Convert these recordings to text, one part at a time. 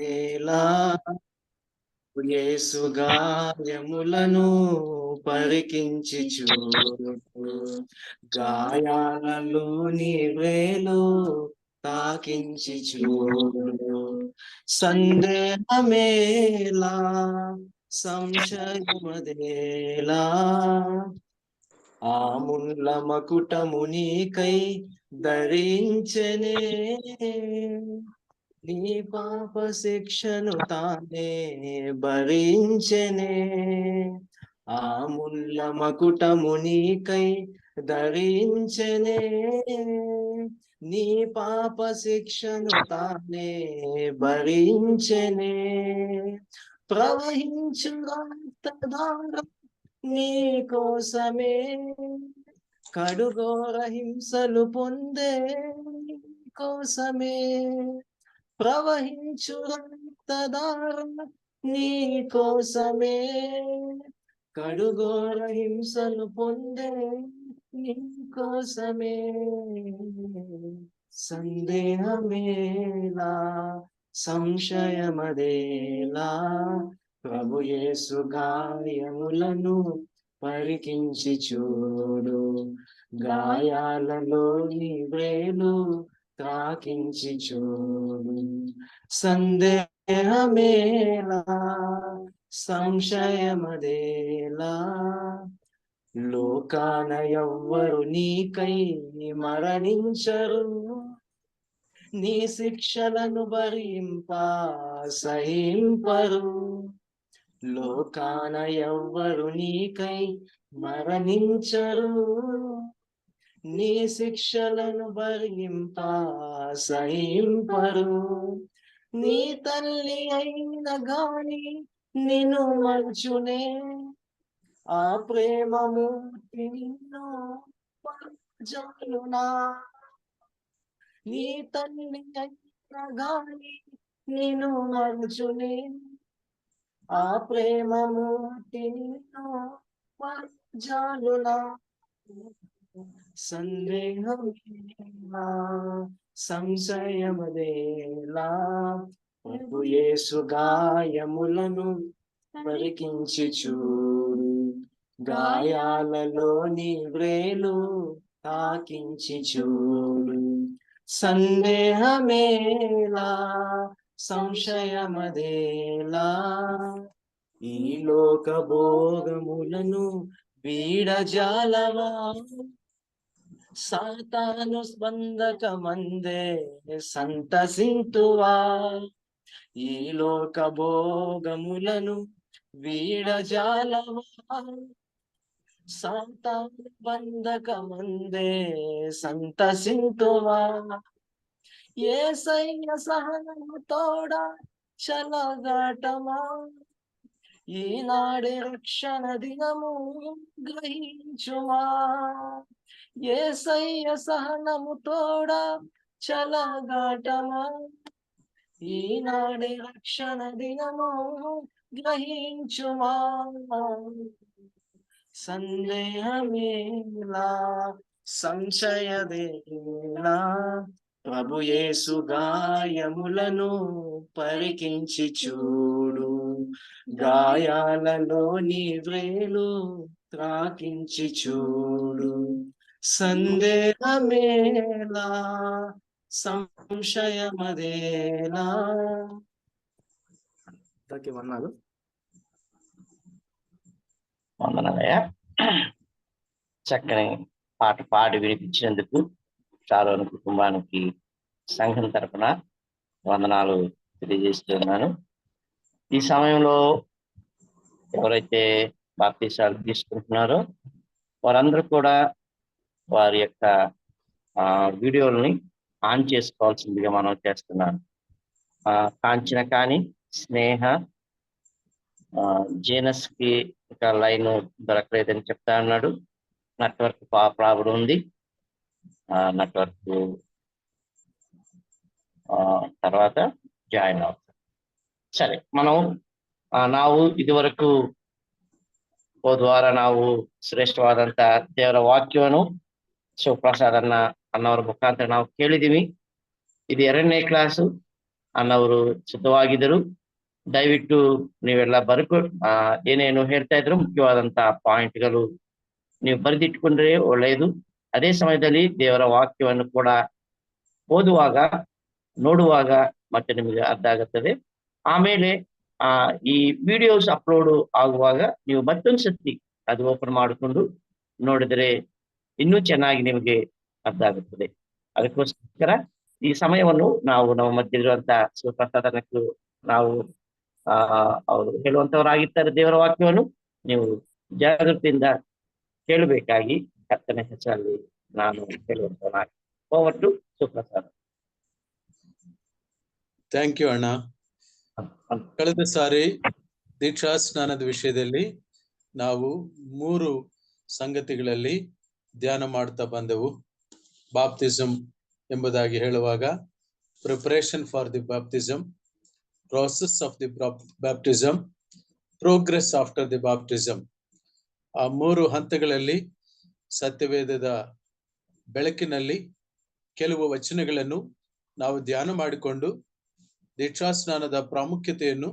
ఎలా యేసు గాయములను పరికించి చూడు, గాయాలలోని వేలు తాకించి చూడు. సందేహమేలా, సంశయమదేలా, ఆ ముళ్ళ మకుటము నీకై ధరించెనే, నీ పాప శిక్షను తానే భరించెనే. ఆ ముళ్ళ మకుటము నీకై ధరించెనే, నీ పాప శిక్షను తానే భరించెనే. ప్రవహించు రక్తధార నీ కోసమే, కడుఘోర హింసలు పొందే నీ కోసమే. ప్రవహించు రక్తధార నీ కోసమే, కడుఘోర హింసలు పొందే నీ కోసమే. సందేహమేలా, సంశయమదేలా, ప్రభు యేసు గాయములను పరికించి చూడు, గాయాలలోని వేలు తాకించి చూడు. సందేహమేలా, సంశయమదేలా, లోకాన ఎవ్వరు నీకై మరణించరు, నీ శిక్షలను భరింప సహింపరు. లోకాన ఎవ్వరు నీకై మరణించరు, నీ శిక్షలను భరింప సహింపరు. నీ తల్లి అయిన గాని నిన్ను మలుచునే, ఆ ప్రేమమూర్తి నిన్ను జాలునా. నీ తల్లి అయిన గాని నిన్ను మలుచునే, ఆ ప్రేమమూర్తి నిన్ను జాలునా. సందేహమేలా, సంశయమదేలా, ప్రభు యేసు గాయములను పరికించి చూడు, గాయాలలోని వ్రేలు తాకించి చూడు. సందేహమేలా, సంశయమదేలా, ఈ లోక భోగములను వీడజాలవా, సాతాను స్పందకమందే సంతసింతువా. ఈ లోక భోగములను వీడజాలవా, సాతాను బంధకమందే సంతసింతువా. యేసయ్య సహనము తోడా చలగాటమా, ఈనాడే రక్షణ దినము గ్రహించుమా. యేసయ్య సహనము తోడా చలగాటమా, ఈనాడే రక్షణ దినము గ్రహించుమా. సందేహమేలా, సంశయదేలా, ప్రభు యేసు గాయములను పరికించి చూడు, గాయాలలోని వ్రేలు త్రాకించి చూడు. సందేహమేలా, సంశయమదేలా. వన్నారు వందనాలయ్య. చక్కని పాట పాడి వినిపించినందుకు షారోన్ కుటుంబానికి సంఘం తరపున వందనాలు తెలియజేస్తున్నాను. ఈ సమయంలో ఎవరైతే బాప్తీసాలు తీసుకుంటున్నారో వారందరూ కూడా వారి యొక్క వీడియోలని ఆన్ చేసుకోవాల్సిందిగా మనం చేస్తున్నాను. కాంచన కానీ స్నేహ జేనస్ కి ఒక లైన్ దొరకలేదని చెప్తా అన్నాడు. నెట్వర్క్ ప్రాబ్లం ఉంది. నెట్వర్క్ తర్వాత జాయిన్ అవుతాం. సరే, మనం ನಾವು ಇದುವರೆಗೂ ಹೋದ ವಾರ ನಾವು ಶ್ರೇಷ್ಠವಾದಂತ ದೇವರ ವಾಕ್ಯವನ್ನು ಶಿವಪ್ರಸಾದ್ ಅನ್ನವರ ಮುಖಾಂತರ ನಾವು ಕೇಳಿದೀವಿ. ಇದು 2ನೇ ಕ್ಲಾಸು. ಅನ್ನೋರು ಸಿದ್ಧವಾಗಿದ್ದರು. ದಯವಿಟ್ಟು ನೀವೆಲ್ಲ ಏನೇನು ಹೇಳ್ತಾ ಇದ್ರು ಮುಖ್ಯವಾದಂತ ಪಾಯಿಂಟ್ಗಳು ನೀವು ಬರೆದಿಟ್ಕೊಂಡ್ರೆ ಒಳ್ಳೆಯದು. ಅದೇ ಸಮಯದಲ್ಲಿ ದೇವರ ವಾಕ್ಯವನ್ನು ಕೂಡ ಓದುವಾಗ ನೋಡುವಾಗ ಮತ್ತೆ ನಿಮಗೆ ಅರ್ಥ ಆಗುತ್ತದೆ. ಆಮೇಲೆ ಈ ವಿಡಿಯೋಸ್ ಅಪ್ಲೋಡ್ ಆಗುವಾಗ ನೀವು ಮತ್ತೊಂದು ಸತಿ ಅದು ಓಪನ್ ಮಾಡಿಕೊಂಡು ನೋಡಿದರೆ ಇನ್ನೂ ಚೆನ್ನಾಗಿ ನಿಮಗೆ ಅರ್ಥ ಆಗುತ್ತದೆ. ಅದಕ್ಕೋಸ್ಕರ ಈ ಸಮಯವನ್ನು ನಾವು ನಮ್ಮ ಮಧ್ಯೆ ಇರುವಂತಹ ಶಿವಪ್ರಸಾದನಕ್ಕೂ ನಾವು ಅವರು ಹೇಳುವಂತವರಾಗಿರ್ತಾರೆ. ದೇವರ ವಾಕ್ಯವನ್ನು ನೀವು ಜಾಗೃತಿಯಿಂದ ಕೇಳಬೇಕಾಗಿ ಕರ್ತನ ಹೆಸರಲ್ಲಿ ನಾನು ಹೇಳುವಂತವನಾಗಿ. Over to Shivaprasad. Thank you ಅಣ್ಣ. ಕಳೆದ ಸಾರಿ ದೀಕ್ಷಾ ಸ್ನಾನದ ವಿಷಯದಲ್ಲಿ ನಾವು 3 ಸಂಗತಿಗಳಲ್ಲಿ ಧ್ಯಾನ ಮಾಡ್ತಾ ಬಂದೆವು. ಬಾಪ್ತಿಸಮ್ ಎಂಬುದಾಗಿ ಹೇಳುವಾಗ preparation for the baptism, process of the baptism, progress after the baptism. ಆ 3 ಹಂತಗಳಲ್ಲಿ ಸತ್ಯವೇದದ ಬೆಳಕಿನಲ್ಲಿ ಕೆಲವು ವಚನಗಳನ್ನು ನಾವು ಧ್ಯಾನ ಮಾಡಿಕೊಂಡು ದೀಕ್ಷಾ ಸ್ನಾನದ ಪ್ರಾಮುಖ್ಯತೆಯನ್ನು,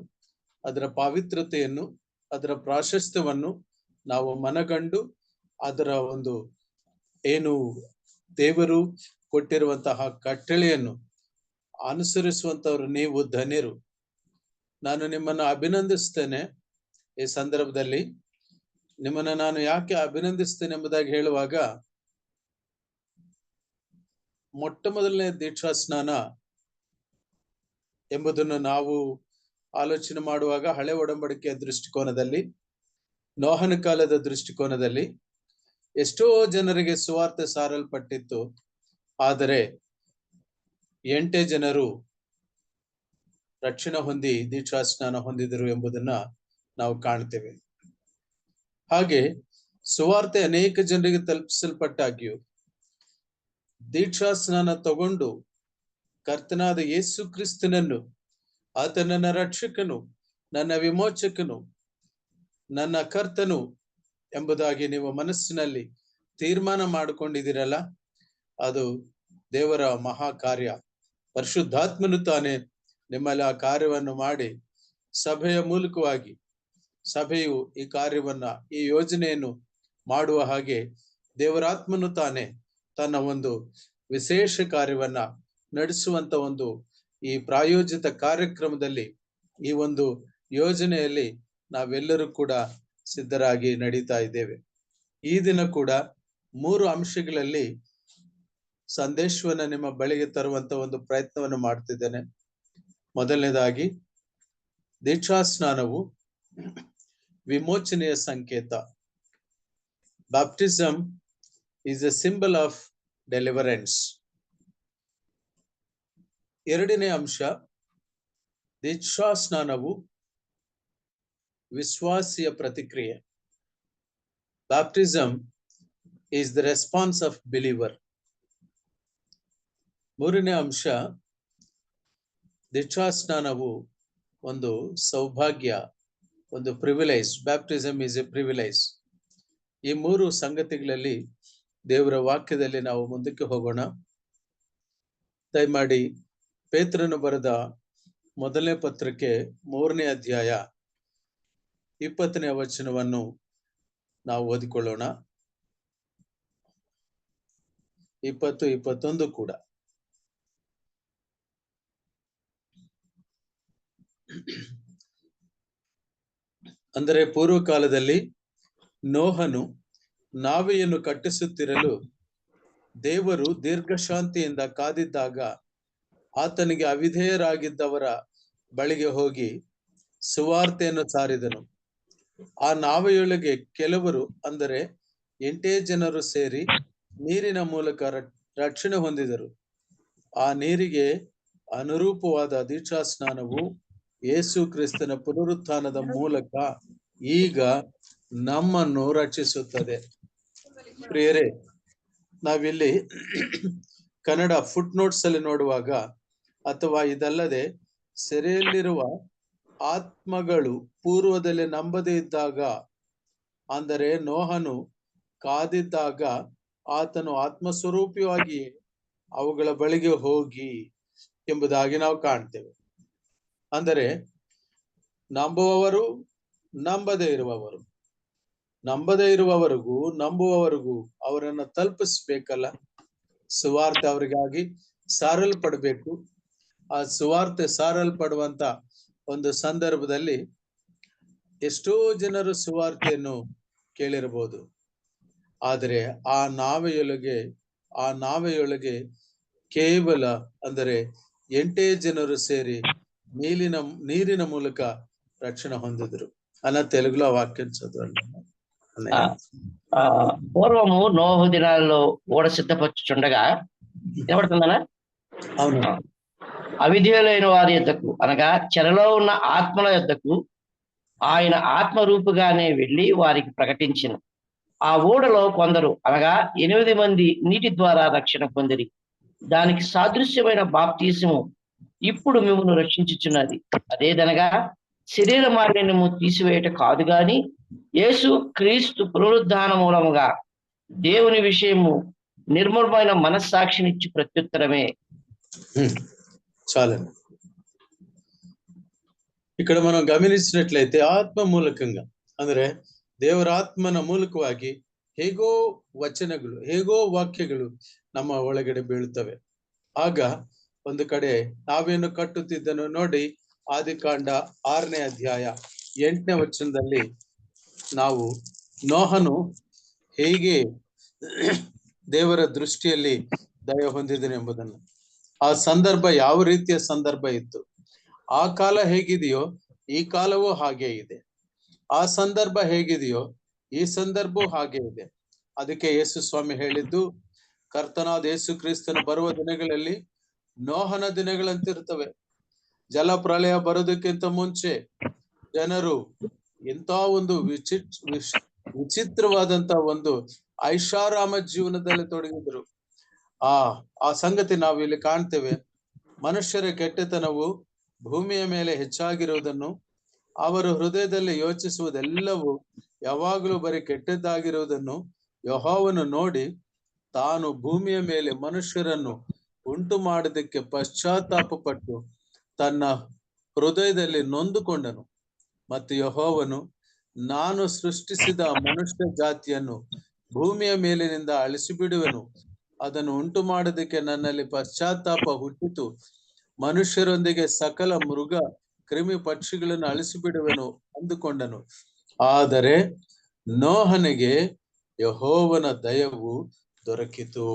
ಅದರ ಪಾವಿತ್ರತೆಯನ್ನು, ಅದರ ಪ್ರಾಶಸ್ತ್ಯವನ್ನು ನಾವು ಮನಗಂಡು ಅದರ ಒಂದು ಏನು ದೇವರು ಕೊಟ್ಟಿರುವಂತಹ ಕಟ್ಟಳೆಯನ್ನು ಅನುಸರಿಸುವಂತವರು ನೀವು ಧನ್ಯರು. ನಾನು ನಿಮ್ಮನ್ನು ಅಭಿನಂದಿಸ್ತೇನೆ. ಈ ಸಂದರ್ಭದಲ್ಲಿ ನಿಮ್ಮನ್ನು ನಾನು ಯಾಕೆ ಅಭಿನಂದಿಸ್ತೇನೆ ಎಂಬುದಾಗಿ ಹೇಳುವಾಗ, ಮೊಟ್ಟ ಮೊದಲನೇ ದೀಕ್ಷಾ ಸ್ನಾನ ಎಂಬುದನ್ನು ನಾವು ಆಲೋಚನೆ ಮಾಡುವಾಗ ಹಳೆ ಒಡಂಬಡಿಕೆಯ ದೃಷ್ಟಿಕೋನದಲ್ಲಿ, ನೋಹನ ಕಾಲದ ದೃಷ್ಟಿಕೋನದಲ್ಲಿ ಎಷ್ಟೋ ಜನರಿಗೆ ಸುವಾರ್ತೆ ಸಾರಲ್ಪಟ್ಟಿತ್ತು. ಆದರೆ 8 ಜನರು ರಕ್ಷಣೆ ಹೊಂದಿ ದೀಕ್ಷಾ ಸ್ನಾನ ಹೊಂದಿದರು ಎಂಬುದನ್ನ ನಾವು ಕಾಣ್ತೇವೆ. ಹಾಗೆ ಸುವಾರ್ತೆ ಅನೇಕ ಜನರಿಗೆ ತಲುಪಿಸಲ್ಪಟ್ಟಾಗ್ಯೂ ದೀಕ್ಷಾ ಸ್ನಾನ ತಗೊಂಡು ಕರ್ತನಾದ ಯೇಸು ಕ್ರಿಸ್ತನನ್ನು, ಆತ ನನ್ನ ರಕ್ಷಕನು, ನನ್ನ ವಿಮೋಚಕನು, ನನ್ನ ಕರ್ತನು ಎಂಬುದಾಗಿ ನೀವು ಮನಸ್ಸಿನಲ್ಲಿ ತೀರ್ಮಾನ ಮಾಡಿಕೊಂಡಿದ್ದೀರಲ್ಲ, ಅದು ದೇವರ ಮಹಾ ಕಾರ್ಯ. ಪರಿಶುದ್ಧಾತ್ಮನು ತಾನೇ ನಿಮ್ಮಲ್ಲಿ ಆ ಕಾರ್ಯವನ್ನು ಮಾಡಿ ಸಭೆಯ ಮೂಲಕವಾಗಿ ಸಭೆಯು ಈ ಕಾರ್ಯವನ್ನ, ಈ ಯೋಜನೆಯನ್ನು ಮಾಡುವ ಹಾಗೆ ದೇವರಾತ್ಮನು ತಾನೇ ತನ್ನ ಒಂದು ವಿಶೇಷ ಕಾರ್ಯವನ್ನ ನಡೆಸುವಂತ ಒಂದು ಈ ಪ್ರಾಯೋಜಿತ ಕಾರ್ಯಕ್ರಮದಲ್ಲಿ, ಈ ಒಂದು ಯೋಜನೆಯಲ್ಲಿ ನಾವೆಲ್ಲರೂ ಕೂಡ ಸಿದ್ಧರಾಗಿ ನಡೀತಾ ಇದ್ದೇವೆ. ಈ ದಿನ ಕೂಡ 3 ಅಂಶಗಳಲ್ಲಿ ಸಂದೇಶವನ್ನ ನಿಮ್ಮ ಬಳಿಗೆ ತರುವಂತ ಒಂದು ಪ್ರಯತ್ನವನ್ನು ಮಾಡ್ತಿದ್ದೇನೆ. ಮೊದಲನೇದಾಗಿ, ದೀಕ್ಷಾ ಸ್ನಾನವು ವಿಮೋಚನೆಯ ಸಂಕೇತ. Baptism is a symbol of deliverance. ಎರಡನೇ ಅಂಶ, ದೀಕ್ಷಾ ಸ್ನಾನವು ವಿಶ್ವಾಸಿಯ ಪ್ರತಿಕ್ರಿಯೆ. Baptism is the response of believer. ಮೂರನೇ ಅಂಶ, ದೀಕ್ಷಾ ಸ್ನಾನವು ಒಂದು ಸೌಭಾಗ್ಯ, ಒಂದು privilege. Baptism is A privilege. ಈ 3 ಸಂಗತಿಗಳಲ್ಲಿ ದೇವರ ವಾಕ್ಯದಲ್ಲಿ ನಾವು ಮುಂದಕ್ಕೆ ಹೋಗೋಣ. ದಯಮಾಡಿ ಪೇತ್ರನು ಬರೆದ ಮೊದಲನೇ ಪತ್ರಕ್ಕೆ 3ನೇ ಅಧ್ಯಾಯ 20ನೇ ವಚನವನ್ನು ನಾವು ಓದಿಕೊಳ್ಳೋಣ. 20, 21 ಕೂಡ. ಅಂದರೆ ಪೂರ್ವಕಾಲದಲ್ಲಿ ನೋಹನು ನಾವೆಯನ್ನು ಕಟ್ಟಿಸುತ್ತಿರಲು ದೇವರು ದೀರ್ಘಶಾಂತಿಯಿಂದ ಕಾದಿದ್ದಾಗ ಆತನಿಗೆ ಅವಿಧೇಯರಾಗಿದ್ದವರ ಬಳಿಗೆ ಹೋಗಿ ಸುವಾರ್ತೆಯನ್ನು ಸಾರಿದನು. ಆ ನಾವೆಯೊಳಗೆ ಕೆಲವರು, ಅಂದರೆ 8 ಜನರು ಸೇರಿ ನೀರಿನ ಮೂಲಕ ರಕ್ಷಣೆ ಹೊಂದಿದರು. ಆ ನೀರಿಗೆ ಅನುರೂಪವಾದ ದೀಕ್ಷಾ ಸ್ನಾನವು ಯೇಸು ಕ್ರಿಸ್ತನ ಪುನರುತ್ಥಾನದ ಮೂಲಕ ಈಗ ನಮ್ಮನ್ನು ರಕ್ಷಿಸುತ್ತದೆ. ಪ್ರಿಯರೇ, ನಾವಿಲ್ಲಿ ಕನ್ನಡ ಫುಟ್ ನೋಟ್ಸ್ ಅಲ್ಲಿ ನೋಡುವಾಗ, ಅಥವಾ ಇದಲ್ಲದೆ ಸೆರೆಯಲ್ಲಿರುವ ಆತ್ಮಗಳು ಪೂರ್ವದಲ್ಲಿ ನಂಬದೇ ಇದ್ದಾಗ, ಅಂದರೆ ನೋಹನು ಕಾದಿದ್ದಾಗ ಆತನು ಆತ್ಮಸ್ವರೂಪಿಯಾಗಿ ಅವುಗಳ ಬಳಿಗೆ ಹೋಗಿ ಎಂಬುದಾಗಿ ನಾವು ಕಾಣ್ತೇವೆ. ಅಂದರೆ ನಂಬುವವರು, ನಂಬದೇ ಇರುವವರು, ನಂಬದೇ ಇರುವವರಿಗೂ ನಂಬುವವರಿಗೂ ಅವರನ್ನ ತಲುಪಿಸ್ಬೇಕಲ್ಲ. ಸುವಾರ್ತೆ ಅವರಿಗಾಗಿ ಸಾರಲ್ಪಡಬೇಕು. ಆ ಸುವಾರ್ತೆ ಸಾರಲ್ಪಡುವಂತ ಒಂದು ಸಂದರ್ಭದಲ್ಲಿ ಎಷ್ಟೋ ಜನರು ಸುವಾರ್ತೆಯನ್ನು ಕೇಳಿರಬಹುದು. ಆದರೆ ಆ ನಾವೆಯೊಳಗೆ ಕೇವಲ ಅಂದರೆ 8 ಜನರು ಸೇರಿ ನೀರಿನ ಮೂಲಕ రక్షణ ಹೊಂదిದ್ರು అన్న తెలుగులో వాక్యం చదవండి. పూర్వము నోహు దినాల్లో ఓడ సిద్ధపరచుచుండగా వినబడుతుందనా? అవును. అవిధేయులైన వారి యొద్దకు అనగా చెరలో ఉన్న ఆత్మల యొద్దకు ఆయన ఆత్మరూపుగానే వెళ్ళి వారికి ప్రకటించిన. ఆ ఓడలో కొందరు అనగా 8 మంది నీటి ద్వారా రక్షణ పొందిరి. దానికి సాదృశ్యమైన బాప్తీసము ఇప్పుడు మిమ్మల్ని రక్షించుచున్నది. అదేదనగా శరీర మాలిన్యము తీసివేయట కాదు గాని యేసు క్రీస్తు పునరుద్ధాన మూలముగా దేవుని విషయము నిర్మలమైన మనస్సాక్షినిచ్చి ప్రత్యుత్తరమే. చాలండి. ఇక్కడ మనం ಗಮನಿಸಿనట్లయితే ಆತ್ಮ ಮೂಲಕಂಗ ಅಂದ್ರೆ ದೇವರ ಆತ್ಮನ ಮೂಲಕವಾಗಿ ಹೇಗೋ ವಚನಗಳು, ಹೇಗೋ ವಾಕ್ಯಗಳು ನಮ್ಮ ಒಳಗಡೆ ಬೀಳುತ್ತವೆ. ಆಗ ಒಂದು ಕಡೆ ನಾವೇನು ಕಟ್ಟುತ್ತಿದ್ದನು ನೋಡಿ, ಆದಿಕಾಂಡ 6ನೇ ಅಧ್ಯಾಯ 8ನೇ ವಚನದಲ್ಲಿ ನಾವು ನೋಹನು ಹೇಗೆ ದೇವರ ದೃಷ್ಟಿಯಲ್ಲಿ ದಯ ಹೊಂದಿದನು ಎಂಬುದನ್ನು, ಆ ಸಂದರ್ಭ ಯಾವ ರೀತಿಯ ಸಂದರ್ಭ ಇತ್ತು, ಆ ಕಾಲ ಹೇಗಿದೆಯೋ ಈ ಕಾಲವೂ ಹಾಗೆ ಇದೆ, ಆ ಸಂದರ್ಭ ಹೇಗಿದೆಯೋ ಈ ಸಂದರ್ಭವೂ ಹಾಗೆ ಇದೆ. ಅದಕ್ಕೆ ಯೇಸು ಸ್ವಾಮಿ ಹೇಳಿದ್ದು, ಕರ್ತನಾದ ಯೇಸು ಕ್ರಿಸ್ತನ ಬರುವ ದಿನಗಳಲ್ಲಿ ನೋಹನ ದಿನಗಳಂತಿರ್ತವೆ. ಜಲ ಪ್ರಳಯ ಬರೋದಕ್ಕಿಂತ ಮುಂಚೆ ಜನರು ಎಂತ ಒಂದು ವಿಚಿತ್ರವಾದಂತ ಒಂದು ಐಷಾರಾಮ ಜೀವನದಲ್ಲಿ ತೊಡಗಿದ್ರು. ಆ ಸಂಗತಿ ನಾವು ಇಲ್ಲಿ ಕಾಣ್ತೇವೆ. ಮನುಷ್ಯರ ಕೆಟ್ಟತನವು ಭೂಮಿಯ ಮೇಲೆ ಹೆಚ್ಚಾಗಿರುವುದನ್ನು, ಅವರು ಹೃದಯದಲ್ಲಿ ಯೋಚಿಸುವುದೆಲ್ಲವೂ ಯಾವಾಗಲೂ ಬರೀ ಕೆಟ್ಟದ್ದಾಗಿರುವುದನ್ನು ಯೆಹೋವನು ನೋಡಿ ತಾನು ಭೂಮಿಯ ಮೇಲೆ ಮನುಷ್ಯರನ್ನು ಉಂಟು ಮಾಡೋದಕ್ಕೆ ಪಶ್ಚಾತ್ತಾಪ ಪಟ್ಟು ತನ್ನ ಹೃದಯದಲ್ಲಿ ನೊಂದುಕೊಂಡನು. ಮತ್ತು ಯೆಹೋವನು, ನಾನು ಸೃಷ್ಟಿಸಿದ ಮನುಷ್ಯ ಜಾತಿಯನ್ನು ಭೂಮಿಯ ಮೇಲಿನಿಂದ ಅಳಿಸಿಬಿಡುವೆನು, ಅದನ್ನು ಉಂಟು ಮಾಡೋದಕ್ಕೆ ನನ್ನಲ್ಲಿ ಪಶ್ಚಾತ್ತಾಪ ಹುಟ್ಟಿತು, ಮನುಷ್ಯರೊಂದಿಗೆ ಸಕಲ ಮೃಗ ಕ್ರಿಮಿ ಪಕ್ಷಿಗಳನ್ನು ಅಳಿಸಿಬಿಡುವೆನು ಅಂದುಕೊಂಡನು. ಆದರೆ ನೋಹನಿಗೆ ಯೆಹೋವನ ದಯವು ದೊರಕಿತು.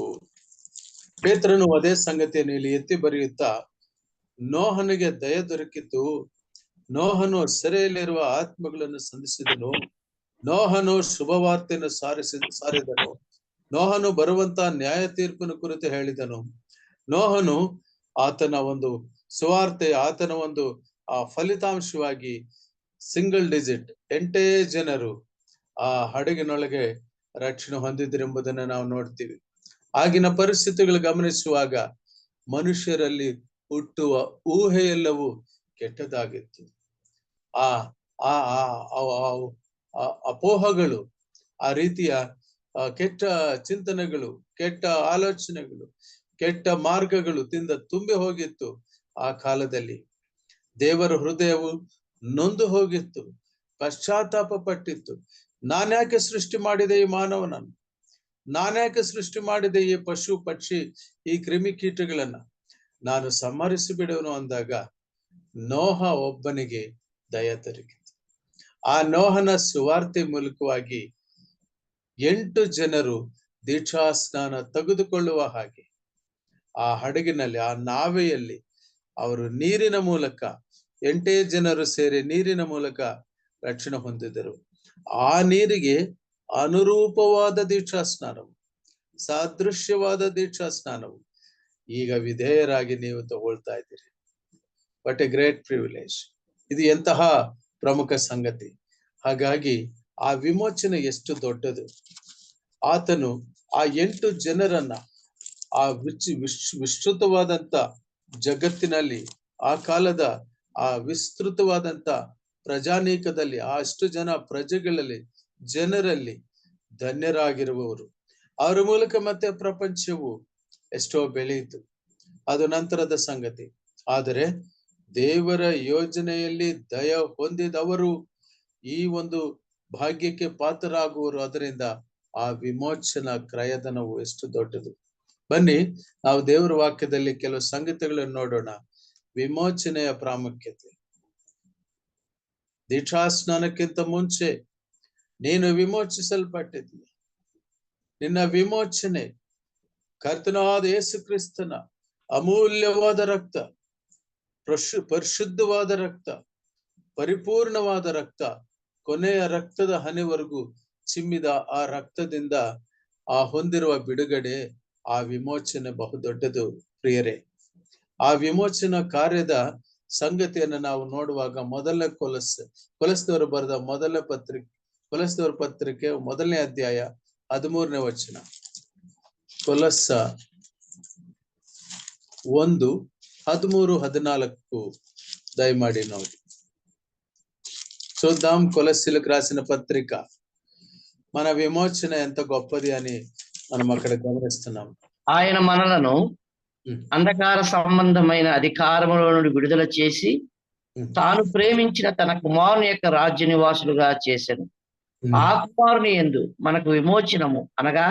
ಪೇತ್ರನು ಅದೇ ಸಂಗತಿಯನ್ನು ಇಲ್ಲಿ ಎತ್ತಿ ಬರೆಯುತ್ತಾ, ನೋಹನಿಗೆ ದಯ ದೊರಕಿತು, ನೋಹನು ಸೆರೆಯಲ್ಲಿರುವ ಆತ್ಮಗಳನ್ನು ಸಂಧಿಸಿದನು, ನೋಹನು ಶುಭವಾರ್ತೆಯನ್ನು ಸಾರಿದನು, ನೋಹನು ಬರುವಂತ ನ್ಯಾಯ ತೀರ್ಪಿನ ಕುರಿತು ಹೇಳಿದನು, ನೋಹನು ಆತನ ಒಂದು ಸುವಾರ್ತೆ, ಆತನ ಒಂದು ಫಲಿತಾಂಶವಾಗಿ ಸಿಂಗಲ್ ಡಿಜಿಟ್ 8 ಜನರು ಆ ಹಡಗಿನೊಳಗೆ ರಕ್ಷಣೆ ಹೊಂದಿದ್ದರೆಂಬುದನ್ನು ನಾವು ನೋಡ್ತೀವಿ. ಆಗಿನ ಪರಿಸ್ಥಿತಿಗಳು ಗಮನಿಸುವಾಗ ಮನುಷ್ಯರಲ್ಲಿ ಹುಟ್ಟುವ ಊಹೆಯೆಲ್ಲವೂ ಕೆಟ್ಟದಾಗಿತ್ತು. ಅಪೋಹಗಳು, ಆ ರೀತಿಯ ಕೆಟ್ಟ ಚಿಂತನೆಗಳು, ಕೆಟ್ಟ ಆಲೋಚನೆಗಳು, ಕೆಟ್ಟ ಮಾರ್ಗಗಳು ತುಂಬಿ ಹೋಗಿತ್ತು. ಆ ಕಾಲದಲ್ಲಿ ದೇವರ ಹೃದಯವು ನೊಂದು ಹೋಗಿತ್ತು, ಪಶ್ಚಾತ್ತಾಪ ಪಟ್ಟಿತ್ತು. ನಾನ್ಯಾಕೆ ಸೃಷ್ಟಿ ಮಾಡಿದೆ ಈ ಮಾನವನನ್ನು, ನಾನ್ಯಾಕೆ ಸೃಷ್ಟಿ ಮಾಡಿದೆ ಈ ಪಶು ಪಕ್ಷಿ ಈ ಕ್ರಿಮಿಕೀಟಗಳನ್ನ, ನಾನು ಸಂಹರಿಸಿ ಬಿಡುವನು ಅಂದಾಗ ನೋಹ ಒಬ್ಬನಿಗೆ ದಯ ದೊರಕಿತು. ಆ ನೋಹನ ಸುವಾರ್ತೆ ಮೂಲಕವಾಗಿ 8 ಜನರು ದೀಕ್ಷಾ ಸ್ನಾನ ತೆಗೆದುಕೊಳ್ಳುವ ಹಾಗೆ ಆ ಹಡಗಿನಲ್ಲಿ, ಆ ನಾವೆಯಲ್ಲಿ ಅವರು ನೀರಿನ ಮೂಲಕ 8 ಜನರು ಸೇರಿ ನೀರಿನ ಮೂಲಕ ರಕ್ಷಣೆ ಹೊಂದಿದರು. ಆ ನೀರಿಗೆ ಅನುರೂಪವಾದ ದೀಕ್ಷಾ ಸ್ನಾನವು, ಸಾದೃಶ್ಯವಾದ ದೀಕ್ಷಾ ಸ್ನಾನವು ಈಗ ವಿಧೇಯರಾಗಿ ನೀವು ತಗೊಳ್ತಾ ಇದ್ದೀರಿ. What A great privilege! ಇದು ಎಂತಹ ಪ್ರಮುಖ ಸಂಗತಿ. ಹಾಗಾಗಿ ಆ ವಿಮೋಚನೆ ಎಷ್ಟು ದೊಡ್ಡದು. ಆತನು ಆ 8 ಜನರನ್ನ ಆ ವಿಸ್ತೃತವಾದಂತ ಜಗತ್ತಿನಲ್ಲಿ, ಆ ಕಾಲದ ಆ ವಿಸ್ತೃತವಾದಂತ ಪ್ರಜಾನೀಕದಲ್ಲಿ, ಅಷ್ಟು ಜನ ಪ್ರಜೆಗಳಲ್ಲಿ, ಜನರಲ್ಲಿ ಧನ್ಯರಾಗಿರುವವರು. ಅವರ ಮೂಲಕ ಮತ್ತೆ ಪ್ರಪಂಚವು ಎಷ್ಟೋ ಬೆಳೆಯಿತು. ಅದು ನಂತರದ ಸಂಗತಿ. ಆದರೆ ದೇವರ ಯೋಜನೆಯಲ್ಲಿ ದಯ ಹೊಂದಿದವರು ಈ ಒಂದು ಭಾಗ್ಯಕ್ಕೆ ಪಾತ್ರರಾಗುವರು. ಅದರಿಂದ ಆ ವಿಮೋಚನಾ ಕ್ರಯಧನವು ಎಷ್ಟು ದೊಡ್ಡದು. ಬನ್ನಿ ನಾವು ದೇವರ ವಾಕ್ಯದಲ್ಲಿ ಕೆಲವು ಸಂಗತಿಗಳನ್ನು ನೋಡೋಣ. ವಿಮೋಚನೆಯ ಪ್ರಾಮುಖ್ಯತೆ. ದೀಕ್ಷಾಸ್ನಾನಕ್ಕಿಂತ ಮುಂಚೆ ನೀನು ವಿಮೋಚಿಸಲ್ಪಟ್ಟಿದ್ದೀಯ. ನಿನ್ನ ವಿಮೋಚನೆ ಕರ್ತನಾದ ಯೇಸು ಕ್ರಿಸ್ತನ ಅಮೂಲ್ಯವಾದ ರಕ್ತ, ಪರಿಶುದ್ಧವಾದ ರಕ್ತ, ಪರಿಪೂರ್ಣವಾದ ರಕ್ತ, ಕೊನೆಯ ರಕ್ತದ ಹನಿವರೆಗೂ ಚಿಮ್ಮಿದ ಆ ರಕ್ತದಿಂದ ಆ ಹೊಂದಿರುವ ಬಿಡುಗಡೆ, ಆ ವಿಮೋಚನೆ ಬಹುದೊಡ್ಡದು ಪ್ರಿಯರೇ. ಆ ವಿಮೋಚನಾ ಕಾರ್ಯದ ಸಂಗತಿಯನ್ನು ನಾವು ನೋಡುವಾಗ ಮೊದಲ ಕೊಲಸ್ದವರು ಬರೆದ ಕೊಲಸ್ದವರ ಪತ್ರಿಕೆ 1ನೇ ಅಧ್ಯಾಯ 13ನೇ ವಚನ. ಕೊಲಸ್ಸ 1:13-14 దయమాడి ನೋಡಿ. చూద్దాం కొలస్సీలకు రాసిన పత్రిక. మన విమోచన ఎంత గొప్పది అని మనం అక్కడ గమనిస్తున్నాం. ఆయన మనలను అంధకార సంబంధమైన అధికారముల నుండి విడుదల చేసి తాను ప్రేమించిన తన కుమారుని యొక్క రాజ్య నివాసులుగా చేశాను. ఆ కుమారుని యందు మనకు విమోచనము అనగా